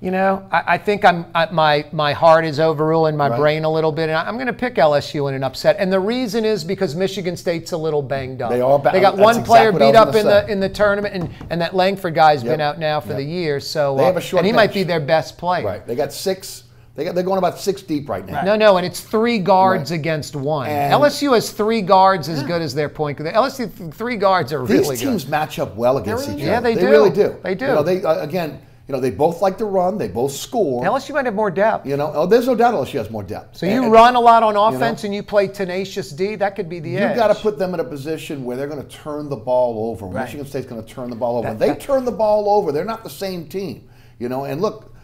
K: you know, I think my heart is overruling my brain a little bit, and I'm going to pick LSU in an upset. And the reason is because Michigan State's a little banged up.
C: They are.
K: They got one player beat up in the tournament, and that Langford guy's been out now for the year. So
C: they have a short
K: and he
C: bench.
K: might be their best player.
C: Right. They got 6. They're going about 6 deep right now.
K: No, and it's 3 guards against 1.
C: And
K: LSU has 3 guards as good as their point guard. LSU 3 guards are really good.
C: These teams match up well against each other.
K: Yeah, they do.
C: Really do.
K: They do.
C: You know, they again. You know, they both like to run. They both score.
K: LSU might have more depth.
C: You know, there's no doubt LSU has more depth.
K: So you run a lot on offense and you play tenacious D. That could be the edge.
C: You've got to put them in a position where they're going to turn the ball over.
K: Right.
C: Michigan State's going to turn the ball over. When they turn the ball over, they're not the same team. You know, and look,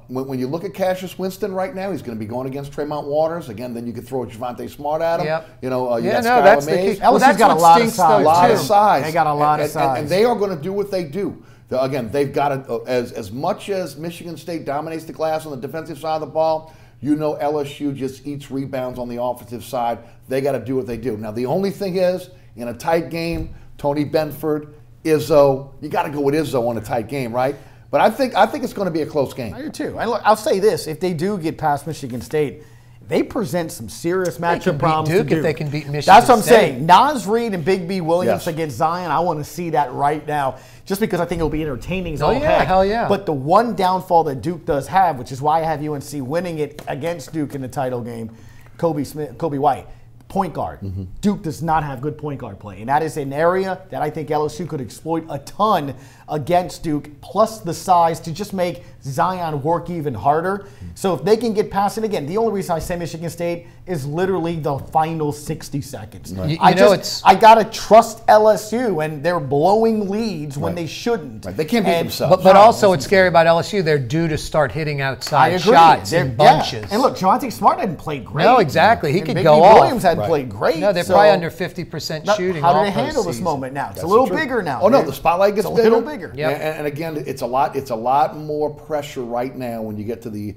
C: when you look at Cassius Winston right now, he's going to be going against Tremont Waters. Again, then you could throw Javante Smart at him.
K: Yep.
C: You know,
K: yeah, no, that's the key.
D: LSU's got a lot of size.
C: A lot of size.
D: They got a lot of size.
C: And they are going to do what they do. Again, they've got to, as much as Michigan State dominates the glass on the defensive side of the ball, you know LSU just eats rebounds on the offensive side. They got to do what they do. Now, the only thing is, in a tight game, Tony Benford, Izzo, you got to go with Izzo on a tight game, right? But I think it's going to be a close game.
D: I do too. And look, I'll say this: if they do get past Michigan State, they present some serious matchup problems
K: Duke
D: to Duke.
K: If they can beat Michigan
D: That's what I'm
K: State.
D: saying. Nas Reed and Big B Williams
C: Yes.
D: against Zion. I want to see that right now, just because I think it'll be entertaining as all
K: yeah,
D: heck.
K: hell yeah.
D: But the one downfall that Duke does have, which is why I have UNC winning it against Duke in the title game, Kobe White. Point guard. Duke does not have good point guard play. And that is an area that I think LSU could exploit a ton against Duke, plus the size to just make Zion work even harder. So if they can get past it, again, the only reason I say Michigan State is literally the final 60 seconds.
K: Right.
D: I got to trust LSU, and they're blowing leads when they shouldn't.
C: Right. They can't beat themselves.
K: But also what's scary about LSU, they're due to start hitting outside shots in bunches.
D: And look, Javante Smart hadn't played great.
K: No, exactly. He
D: And
K: could
D: Big
K: go
D: B
K: off.
D: Williams hadn't played great.
K: No, they're
D: so
K: probably under 50% shooting.
D: How do
K: all
D: they handle this
K: postseason.
D: moment now? It's
C: That's
D: a little
C: true.
D: bigger now.
C: Oh no, the spotlight gets
D: a
C: bigger.
D: little bigger.
K: Yep.
C: And again, it's a lot more pressure right now when you get to the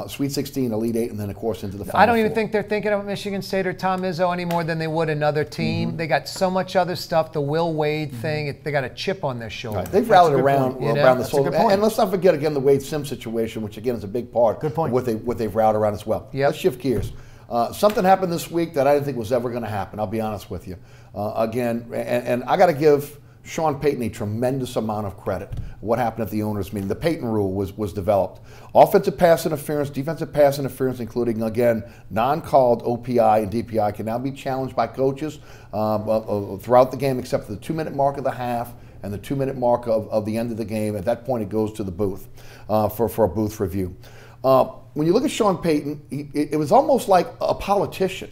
C: Sweet 16, Elite 8, and then of course into the Final
K: I don't even
C: Four.
K: think they're thinking about Michigan State or Tom Izzo any more than they would another team. They got so much other stuff, the Will Wade thing. They got a chip on their shoulder.
C: Right. They've rallied around this whole. And let's not forget again the Wade Sims situation, which again is a big part of what they've rallied around as well.
K: Yep.
C: Let's shift gears. Something happened this week that I didn't think was ever going to happen. I'll be honest with you. Again, and I got to give Sean Payton a tremendous amount of credit. What happened at the owners' meeting? The Payton rule was developed. Offensive pass interference, defensive pass interference, including again non-called OPI and DPI, can now be challenged by coaches throughout the game, except for the 2-minute mark of the half and the 2-minute mark of the end of the game. At that point, it goes to the booth for a booth review. When you look at Sean Payton, it was almost like a politician.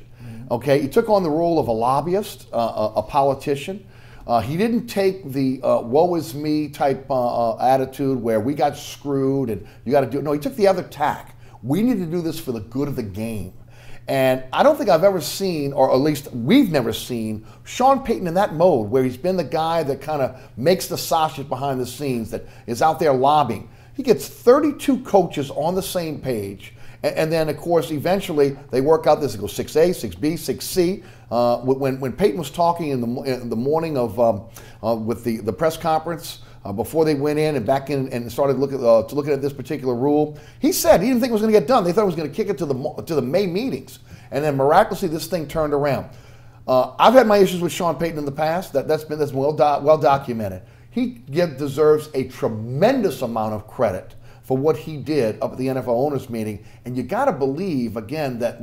C: Okay, he took on the role of a lobbyist, a politician. He didn't take the woe is me type attitude where we got screwed and you got to do it. No, he took the other tack. We need to do this for the good of the game. And I don't think I've ever seen, or at least we've never seen, Sean Payton in that mode where he's been the guy that kind of makes the sausage behind the scenes, that is out there lobbying. He gets 32 coaches on the same page. And then, of course, eventually they work out this. It goes 6A, 6B, 6C. When Payton was talking in the morning of with the press conference before they went in and back in and started looking at this particular rule, he said he didn't think it was going to get done. They thought it was going to kick it to the May meetings, and then miraculously this thing turned around. I've had my issues with Sean Payton in the past. That's well documented. He deserves a tremendous amount of credit for what he did up at the NFL owners meeting. And you got to believe, again, that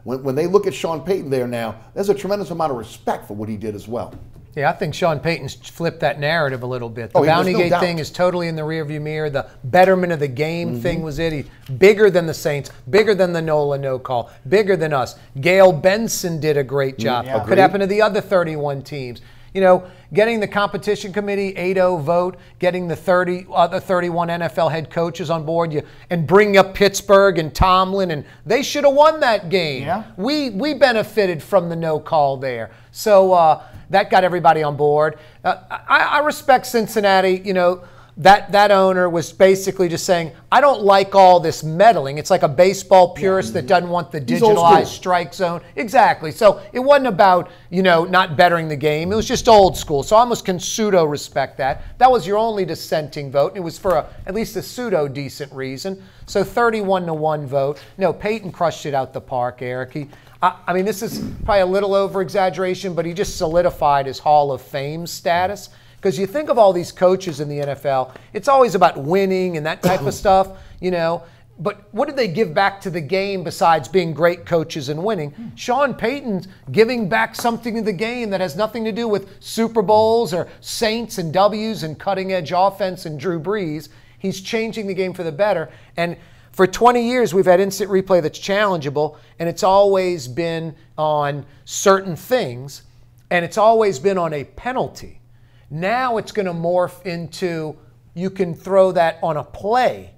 C: when they look at Sean Payton there now, there's a tremendous amount of respect for what he did as well.
K: Yeah, I think Sean Payton's flipped that narrative a little bit. The
C: Oh,
K: Bounty
C: there's no
K: Gate
C: doubt.
K: thing is totally in the rearview mirror. The betterment of the game thing was it. He's bigger than the Saints, bigger than the NOLA no call, bigger than us. Gail Benson did a great job.
D: Yeah.
K: Could happen to the other 31 teams. You know, getting the competition committee 8-0 vote, getting the 31 NFL head coaches on board, and bring up Pittsburgh and Tomlin, and they should have won that game.
D: Yeah.
K: We benefited from the no call there. So that got everybody on board. I respect Cincinnati. You know, that owner was basically just saying, I don't like all this meddling. It's like a baseball purist that doesn't want the
C: He's old
K: digitalized
C: school.
K: strike zone. Exactly. So it wasn't about, you know, not bettering the game. It was just old school. So I almost can pseudo respect that. That was your only dissenting vote. And it was for at least a pseudo decent reason. So 31-1 vote. No, Peyton crushed it out the park, Eric. I mean, this is probably a little over exaggeration, but he just solidified his Hall of Fame status. Because you think of all these coaches in the NFL, it's always about winning and that type of stuff, you know. But what did they give back to the game besides being great coaches and winning? Sean Payton's giving back something to the game that has nothing to do with Super Bowls or Saints and W's and cutting-edge offense and Drew Brees. He's changing the game for the better. And for 20 years, we've had instant replay that's challengeable, and it's always been on certain things, and it's always been on a penalty. Now it's going to morph into you can throw that on a play,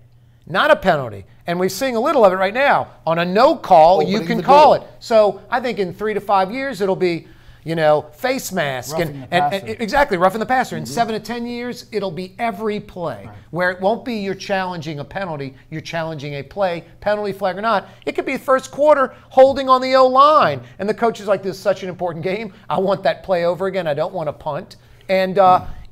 K: not a penalty. And we're seeing a little of it right now. On a no call, you can call it. So I think in 3 to 5 years, it'll be, you know, face mask. And exactly, roughing the passer. In 7 to 10 years, it'll be every play. Where it won't be you're challenging a penalty, you're challenging a play, penalty flag or not. It could be first quarter holding on the O-line. And the coach is like, this is such an important game. I want that play over again. I don't want to punt. And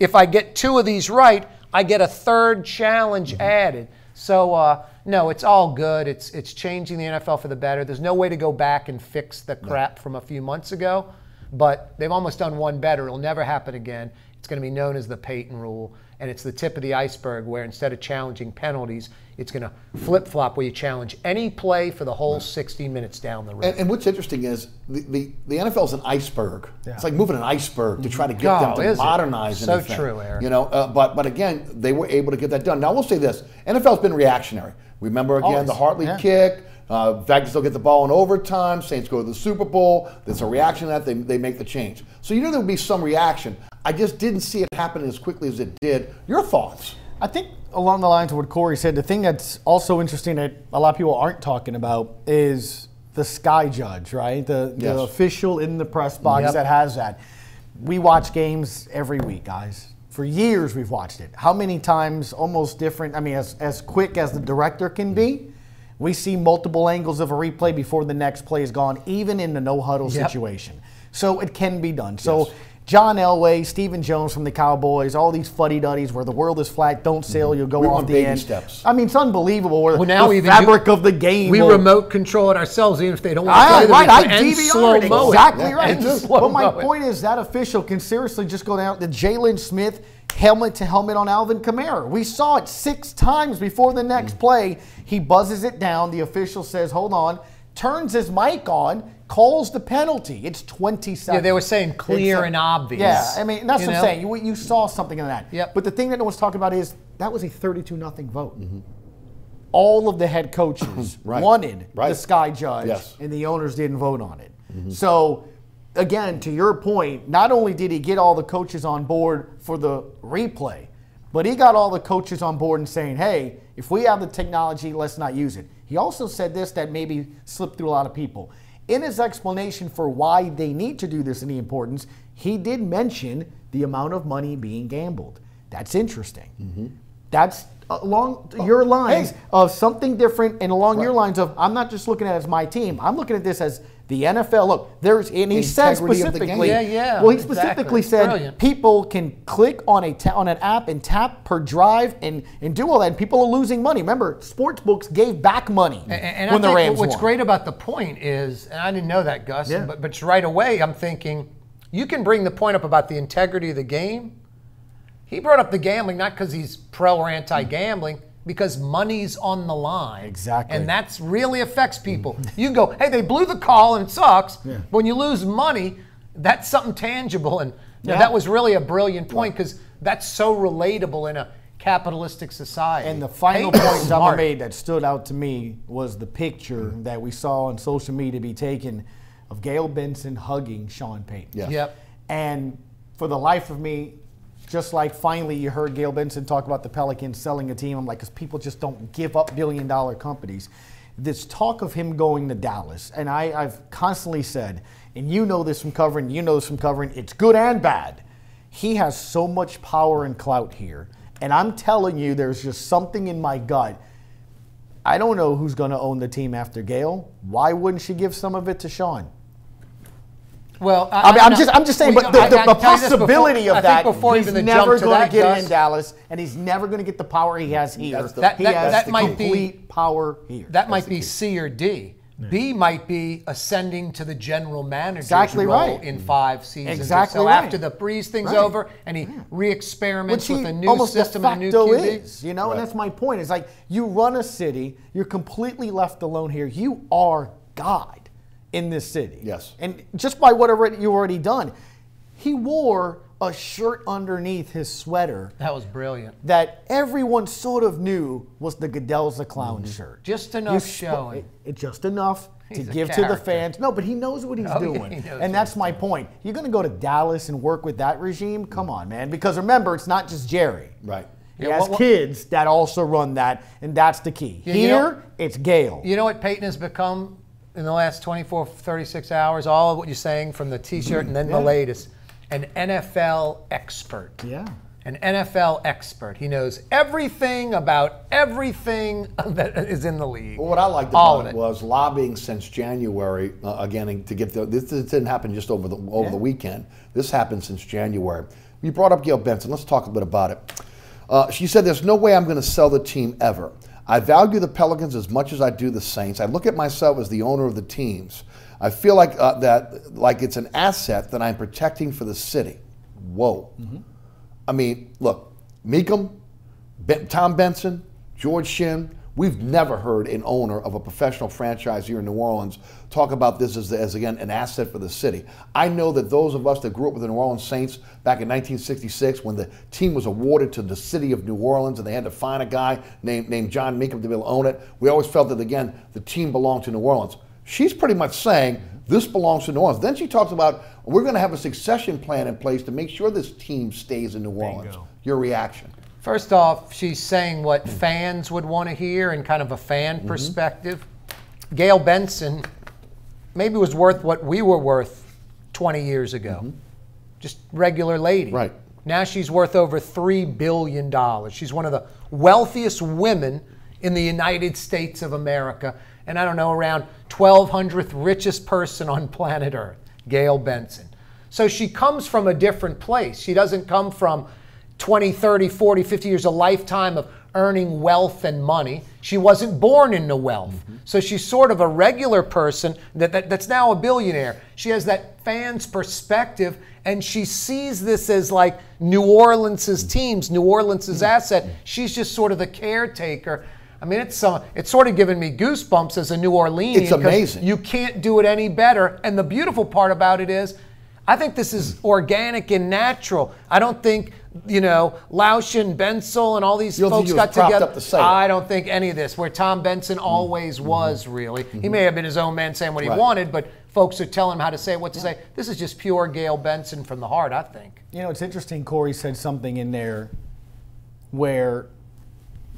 K: if I get 2 of these right, I get a 3rd challenge added. So, no, it's all good. It's changing the NFL for the better. There's no way to go back and fix the crap from a few months ago, but they've almost done one better. It'll never happen again. It's going to be known as the Payton rule, and it's the tip of the iceberg where instead of challenging penalties, it's going to flip-flop where you challenge any play for the whole 60 minutes down the road.
C: And what's interesting is the NFL is an iceberg. Yeah. It's like moving an iceberg to try to get them to modernize anything.
K: So true, Eric.
C: You know, but again, they were able to get that done. Now, we'll say this. NFL's been reactionary. Remember, again, the Hartley kick. Vikings still get the ball in overtime. Saints go to the Super Bowl. There's a reaction to that. They make the change. So you know there would be some reaction. I just didn't see it happen as quickly as it did. Your thoughts?
D: I think along the lines of what Corey said, the thing that's also interesting that a lot of people aren't talking about is the sky judge, right? The official in the press box that has that. We watch games every week, guys. For years we've watched it. How many times, almost different, I mean, as quick as the director can be, we see multiple angles of a replay before the next play is gone, even in the no-huddle situation. So it can be done. So John Elway, Stephen Jones from the Cowboys, all these fuddy-duddies where the world is flat, don't sail, you'll go off the end.
C: Steps.
D: I mean, it's unbelievable. Where
K: now
D: the fabric of the game.
K: We remote control it ourselves, even if they don't want to play
D: I DVR it. Exactly right.
K: But
D: my point is that official can seriously just go down to Jalen Smith, helmet to helmet on Alvin Kamara. We saw it 6 times before the next play. He buzzes it down. The official says, hold on, turns his mic on, calls the penalty. It's 20 seconds.
K: Yeah, they were saying clear and obvious.
D: Yeah, I mean, that's what I'm saying. You saw something in that.
K: Yep.
D: But the thing that no one's talking about is that was a 32-0 vote. All of the head coaches wanted the sky judge, and the owners didn't vote on it. So, again, to your point, not only did he get all the coaches on board for the replay, but he got all the coaches on board and saying, hey, if we have the technology, let's not use it. He also said this that maybe slipped through a lot of people. In his explanation for why they need to do this and the importance, he did mention the amount of money being gambled. That's interesting. That's along your lines of something different and along your lines of, I'm not just looking at it as my team. I'm looking at this as the NFL. Look, and he said specifically, well, he specifically said people can click on an app and tap per drive and do all that. And people are losing money. Remember, sports books gave back money when the Rams won.
K: What's great about the point is, and I didn't know that, Gus, but right away I'm thinking, you can bring the point up about the integrity of the game. He brought up the gambling not because he's pro or anti-gambling, because money's on the line.
D: Exactly.
K: And that really affects people. You go, hey, they blew the call and it sucks. But when you lose money, that's something tangible. And Now, that was really a brilliant point because that's so relatable in a capitalistic society.
D: And the final point Dama made that stood out to me was the picture that we saw on social media be taken of Gail Benson hugging Sean Payton.
C: Yes.
K: Yep.
D: And for the life of me, just like finally you heard Gail Benson talk about the Pelicans selling a team, I'm like, because people just don't give up billion-dollar companies. This talk of him going to Dallas, and I've constantly said, and you know this from covering, it's good and bad. He has so much power and clout here. And I'm telling you, there's just something in my gut. I don't know who's going to own the team after Gail. Why wouldn't she give some of it to Sean?
K: Well,
D: I'm just saying, but the possibility of that, he's never going to get it in Dallas, and he's never going to get the power he has here. He has complete power here.
K: That might be C or D. B might be ascending to the general manager's role
D: right.
K: in 5 seasons.
D: Exactly
K: so
D: right.
K: after the Breeze thing's over and he re-experiments with a new
D: almost
K: system and a new QB.
D: Is, you know, and that's my point. It's like you run a city, you're completely left alone here. You are God in this city.
C: Yes.
D: And just by what you've already done, he wore a shirt underneath his sweater.
K: That was brilliant.
D: That everyone sort of knew was the Goodell's the Clown shirt.
K: Just enough showing.
D: It's just enough to
K: He's a
D: give to the
K: character.
D: fans. No, but he knows what he's doing.
K: He knows
D: and that's my point. You're going to go to Dallas and work with that regime? Come on, man. Because remember, it's not just Jerry.
C: Right.
D: He has kids that also run that, and that's the key. Here, it's Gail.
K: You know what Peyton has become in the last 24, 36 hours? All of what you're saying from the T-shirt and then the latest. An NFL expert.
D: Yeah.
K: An NFL expert. He knows everything about everything that is in the league.
C: Well, what I liked about it was lobbying since January, again, to get this didn't happen just over the weekend. This happened since January. You brought up Gail Benson. Let's talk a bit about it. She said, "There's no way I'm going to sell the team ever. I value the Pelicans as much as I do the Saints. I look at myself as the owner of the teams. I feel like like it's an asset that I'm protecting for the city." Whoa. Mm-hmm. I mean, look, Meekum, Tom Benson, George Shinn, we've never heard an owner of a professional franchise here in New Orleans talk about this as again, an asset for the city. I know that those of us that grew up with the New Orleans Saints back in 1966 when the team was awarded to the city of New Orleans and they had to find a guy named John Meekum to be able to own it, we always felt that, again, the team belonged to New Orleans. She's pretty much saying this belongs to New Orleans. Then she talks about we're going to have a succession plan in place to make sure this team stays in New Orleans.
D: Bingo.
C: Your reaction?
K: First off, she's saying what fans would want to hear in kind of a fan perspective. Gail Benson maybe was worth what we were worth 20 years ago. Just regular lady.
C: Right.
K: Now she's worth over $3 billion. She's one of the wealthiest women in the United States of America. And I don't know, around 1,200th richest person on planet Earth, Gail Benson. So she comes from a different place. She doesn't come from 20, 30, 40, 50 years, a lifetime of earning wealth and money. She wasn't born into wealth. So she's sort of a regular person that's now a billionaire. She has that fan's perspective, and she sees this as like New Orleans' teams, New Orleans' asset. She's just sort of the caretaker. I mean, it's sort of giving me goosebumps as a New Orleanian.
C: It's amazing.
K: You can't do it any better. And the beautiful part about it is, I think this is organic and natural. I don't think, Lausch and Bensel and all these folks got together. I don't think any of this, where Tom Benson always was, really. He may have been his own man saying what he wanted, but folks are telling him how to say what to say. This is just pure Gail Benson from the heart, I think.
D: It's interesting, Corey said something in there where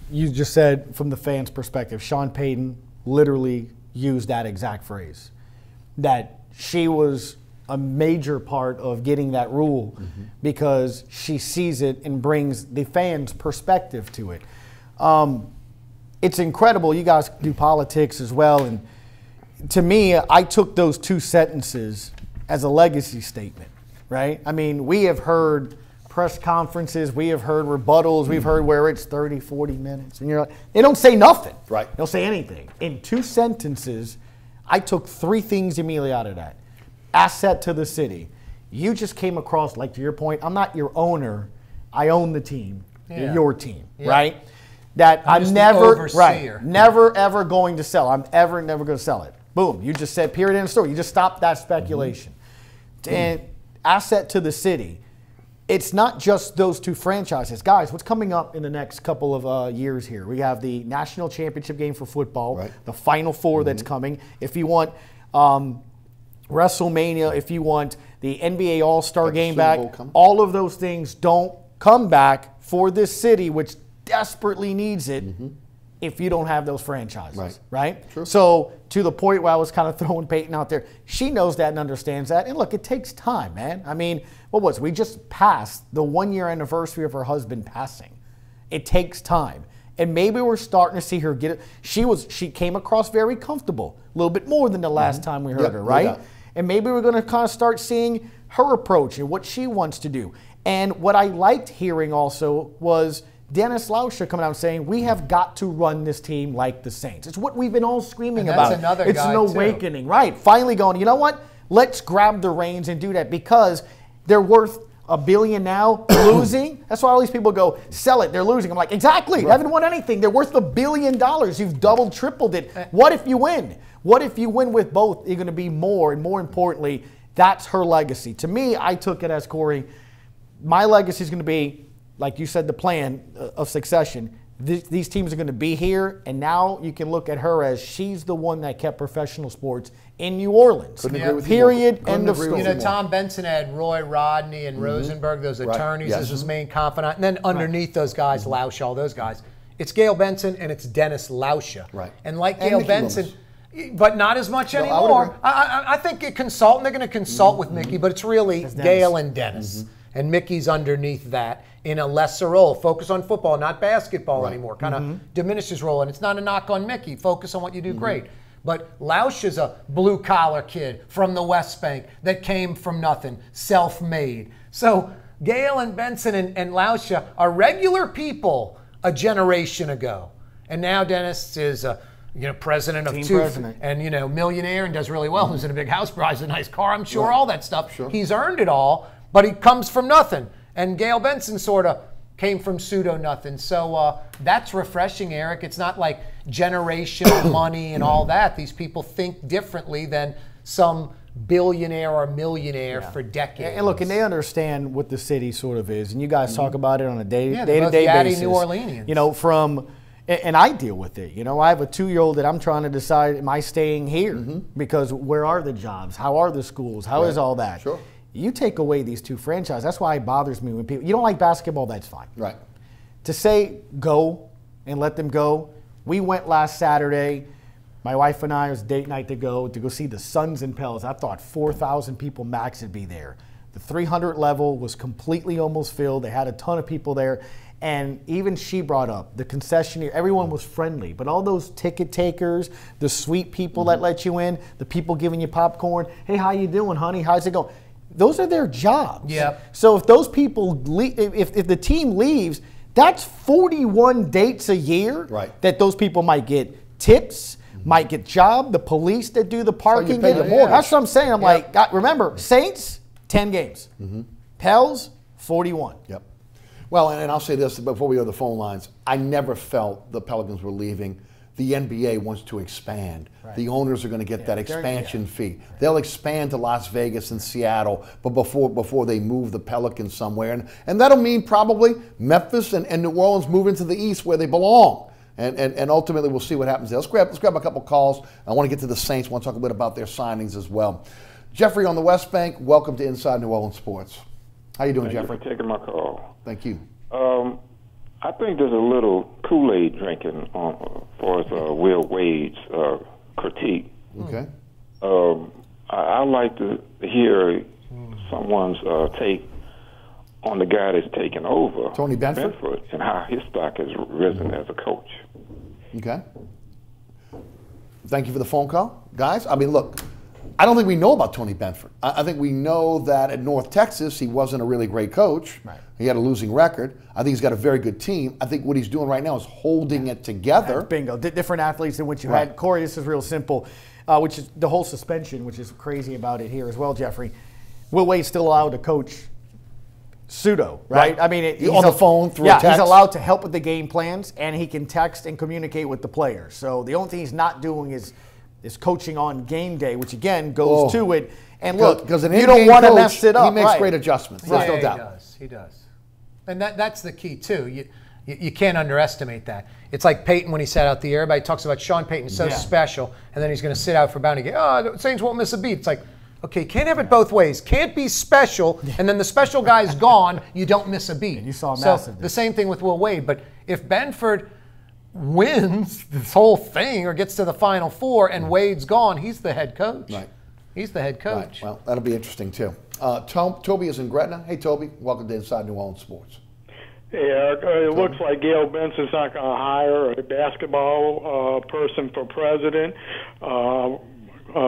D: you just said, from the fans' perspective, Sean Payton literally used that exact phrase, that she was a major part of getting that rule because she sees it and brings the fans' perspective to it. It's incredible. You guys do politics as well. And to me, I took those two sentences as a legacy statement, right? I mean, we have heard press conferences, we have heard rebuttals, we've heard where it's 30, 40 minutes. And you're like, they don't say nothing.
C: Right.
D: They don't say anything. In two sentences, I took three things immediately out of that. Asset to the city. You just came across, like to your point, I'm not your owner, I own the team. You're your team, right? That I'm never, never ever going to sell. I'm never going to sell it. Boom, you just said period in the story. You just stopped that speculation. And asset to the city. it's not just those two franchises. Guys, what's coming up in the next couple of years here? We have the national championship game for football, the Final Four that's coming. If you want WrestleMania, if you want the NBA All-Star game back, all of those things don't come back for this city, which desperately needs it, if you don't have those franchises, right? Sure. So to the point where I was kind of throwing Peyton out there, she knows that and understands that. And look, it takes time, man. I mean, we just passed the 1-year anniversary of her husband passing. It takes time. And maybe we're starting to see her get it. She came across very comfortable, a little bit more than the last time we heard her, right? And maybe we're going to kind of start seeing her approach and what she wants to do. And what I liked hearing also was Dennis Lauscher coming out and saying, we have got to run this team like the Saints. It's what we've been all screaming about. It's an awakening, right? Finally going, you know what? Let's grab the reins and do that, because they're worth $1 billion now, losing. That's why all these people go, sell it, they're losing. I'm like, exactly, they haven't won anything. They're worth $1 billion. You've doubled, tripled it. What if you win? What if you win with both? You're going to be more, and more importantly, that's her legacy. To me, I took it as, Corey, my legacy is going to be, like you said, the plan of succession. These teams are going to be here, and now you can look at her as she's the one that kept professional sports in New Orleans. Period. End of story.
K: You know, Tom Benson had Roy Rodney and Rosenberg, those attorneys, as his main confidant. And then underneath those guys, Lauscher, all those guys, it's Gail Benson and it's Dennis Lauscher. Right. And like Gail Benson, but not as much anymore. I think they're going to consult with Mickey, but it's really Gail and Dennis. And Mickey's underneath that in a lesser role. Focus on football, not basketball anymore. Kind of diminish his role. And it's not a knock on Mickey. Focus on what you do great. But Lauscher's a blue-collar kid from the West Bank that came from nothing, self-made. So Gail and Benson and Lauscher are regular people a generation ago. And now Dennis is president of two, and millionaire and does really well. Who's in a big house, drives a nice car, I'm sure, all that stuff. Sure. He's earned it all. But he comes from nothing. And Gail Benson sort of came from pseudo-nothing. So that's refreshing, Eric. It's not like generational money and all that. These people think differently than some billionaire or millionaire for decades.
D: And look, and they understand what the city sort of is. And you guys talk about it on a day-to-day basis.
K: New Orleanians.
D: And I deal with it. I have a 2-year-old that I'm trying to decide, am I staying here? Because where are the jobs? How are the schools? How is all that? Sure. You take away these two franchises. That's why it bothers me when people, you don't like basketball, that's fine. Right. To say go and let them go. We went last Saturday. My wife and I, it was date night to go see the Suns and Pels. I thought 4,000 people max would be there. The 300 level was completely almost filled. They had a ton of people there. And even she brought up the concessionaire. Everyone was friendly. But all those ticket takers, the sweet people that let you in, the people giving you popcorn, hey, how you doing, honey? How's it going? Those are their jobs. Yep. So if those people leave, if the team leaves, that's 41 dates a year that those people might get tips, might get job, the police that do the parking, get more. That's what I'm saying. I'm like, God, remember, Saints, 10 games. Pels, 41.
C: Yep. Well, and I'll say this before we go to the phone lines. I never felt the Pelicans were leaving. The NBA wants to expand. The owners are going to get that expansion fee. They'll expand to Las Vegas and Seattle, but before they move the Pelicans somewhere. And that'll mean probably Memphis and New Orleans move into the East where they belong. And ultimately we'll see what happens there. Let's grab a couple calls. I want to get to the Saints. I want to talk a bit about their signings as well. Jeffrey on the West Bank, welcome to Inside New Orleans Sports. How you doing, Jeffrey?
L: Thank you for taking my call.
C: Thank you.
L: I think there's a little Kool-Aid drinking for Will Wade's critique.
C: Okay.
L: I like to hear someone's take on the guy that's taken over,
C: Tony Benford,
L: and how his stock has risen as a coach.
C: Okay. Thank you for the phone call. Guys, I mean, look, I don't think we know about Tony Benford. I think we know that at North Texas, he wasn't a really great coach. Right. He had a losing record. I think he's got a very good team. I think what he's doing right now is holding it together.
D: Bingo. Different athletes than what you had. Corey, this is real simple, which is the whole suspension, which is crazy about it here as well, Jeffrey. Will Wade's still allowed to coach pseudo, right? I mean,
C: he's on the phone through a text.
D: He's allowed to help with the game plans, and he can text and communicate with the players. So the only thing he's not doing is is coaching on game day, which again goes to it. And look,
C: because
D: you don't want to mess it up.
C: He makes great adjustments. There's no doubt.
K: He does. And that's the key, too. You can't underestimate that. It's like Peyton when he sat out the year. Everybody talks about Sean Payton so special, and then he's going to sit out for bounty game. Oh, the Saints won't miss a beat. It's like, okay, can't have it both ways. Can't be special, and then the special guy's gone, you don't miss a beat.
D: And you saw
K: massive. The same thing with Will Wade. But if Benford wins this whole thing or gets to the Final Four and Wade's gone, he's the head coach.
C: Right.
K: He's the head coach.
C: Right. Well, that'll be interesting, too. Toby is in Gretna. Hey, Toby. Welcome to Inside New Orleans Sports.
M: Hey, Eric. It looks like Gail Benson's not going to hire a basketball person for president.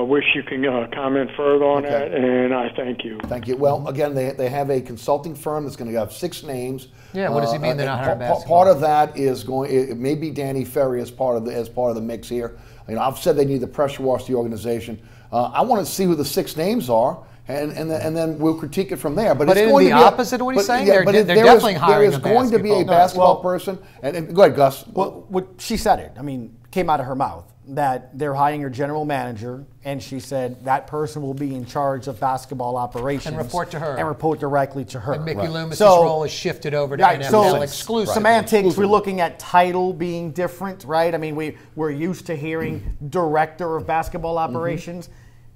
M: Wish you can comment further on that, and I thank you.
C: Thank you. Well, again, they have a consulting firm that's going to have 6 names.
K: Yeah, what does he mean they're not hiring basketball?
C: Part of that is it may be Danny Ferry as part of the mix here. You know, I've said they need to pressure wash the organization. I want to see who the 6 names are. And then we'll critique it from there. But it's going to be
K: opposite of what he's saying. They're definitely hiring a basketball.
C: There is going to be a basketball person. And go ahead, Gus.
D: Well, she said it. I mean, came out of her mouth that they're hiring a general manager, and she said that person will be in charge of basketball operations
K: and report to her
D: and report directly to her.
K: And Mickey Loomis' role is shifted over to NFL exclusive.
D: Semantics. We're looking at title being different, right? I mean, we're used to hearing director of basketball operations.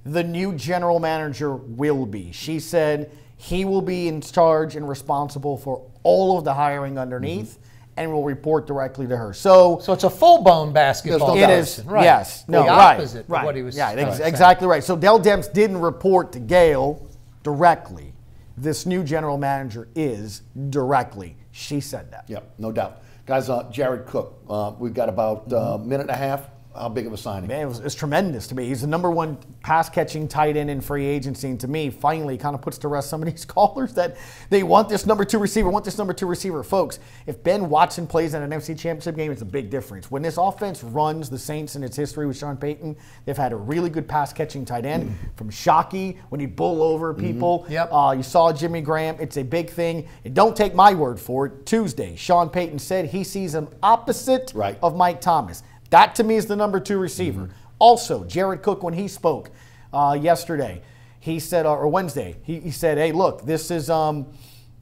D: The new general manager will be. She said he will be in charge and responsible for all of the hiring underneath and will report directly to her. So
K: it's a full-blown basketball
D: person. It is,
K: right.
D: Yes.
K: No, the opposite of what he was
D: saying. Exactly right. So Dell Demps didn't report to Gail directly. This new general manager is directly. She said that.
C: Yep, no doubt. Guys, Jared Cook, we've got about a minute and a half. How big of a signing?
D: Man, it's tremendous to me. He's the #1 pass-catching tight end in free agency, and to me, finally kind of puts to rest some of these callers that they want this #2 receiver, Folks, if Ben Watson plays in an NFC Championship game, it's a big difference. When this offense runs the Saints in its history with Sean Payton, they've had a really good pass-catching tight end. From Shockey, when he bull over people. You saw Jimmy Graham. It's a big thing. And don't take my word for it. Tuesday, Sean Payton said he sees him opposite of Mike Thomas. That, to me, is the #2 receiver. Also, Jared Cook, when he spoke yesterday, he said, or Wednesday, he said, hey, look, this is, I'm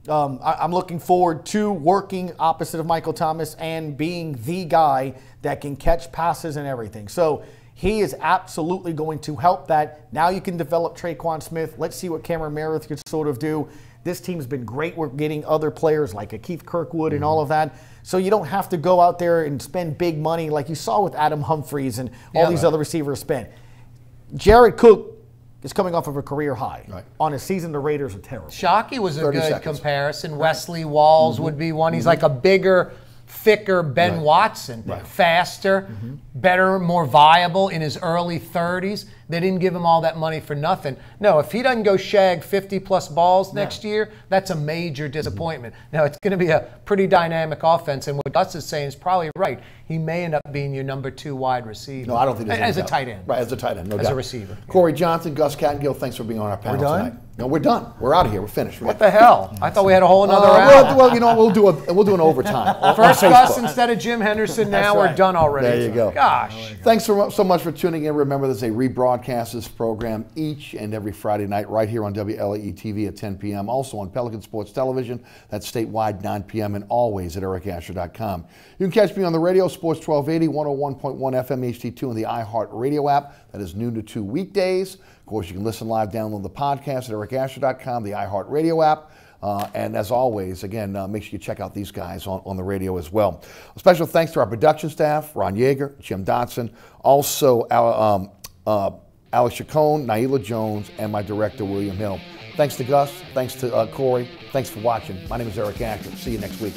D: looking forward to working opposite of Michael Thomas and being the guy that can catch passes and everything. So he is absolutely going to help that. Now you can develop Traquan Smith. Let's see what Cameron Meredith could sort of do. This team's been great. We're getting other players like a Keith Kirkwood and all of that. So you don't have to go out there and spend big money like you saw with Adam Humphries and all these other receivers spent. Jared Cook is coming off of a career high. On a season, the Raiders are terrible.
K: Shockey was a good comparison. Wesley Walls would be one. He's like a bigger, thicker Ben Watson. Faster, better, more viable in his early 30s. They didn't give him all that money for nothing. No, if he doesn't go shag 50-plus balls next year, that's a major disappointment. Now, it's going to be a pretty dynamic offense, and what Gus is saying is probably right. He may end up being your #2 wide receiver.
C: No, I don't think there's
K: as a tight end.
C: Right, as a tight end, no doubt.
K: As a receiver.
C: Corey Johnson, Gus Kattengell, thanks for being on our panel tonight. No, we're done. We're out of here. We're finished.
K: What the hell? I thought we had a whole another round.
C: Well, you know, we'll do an overtime.
K: First Gus instead of Jim Henderson. Now we're done already.
C: There you go.
K: Gosh.
C: Thanks so much for tuning in. Remember, there's a rebroadcast of this program each and every Friday night right here on WLAE-TV at 10 p.m. Also on Pelican Sports Television. That's statewide 9 p.m. and always at ericasher.com. You can catch me on the radio, Sports 1280, 101.1 FM HD2 and the iHeart Radio app. That is noon to 2 weekdays. Of course, you can listen live, download the podcast at ericasher.com, the iHeart Radio app. And as always, again, make sure you check out these guys on the radio as well. A special thanks to our production staff, Ron Yeager, Jim Dotson, also Alex Chacon, Naila Jones, and my director, William Hill. Thanks to Gus. Thanks to Corey. Thanks for watching. My name is Eric Asher. See you next week.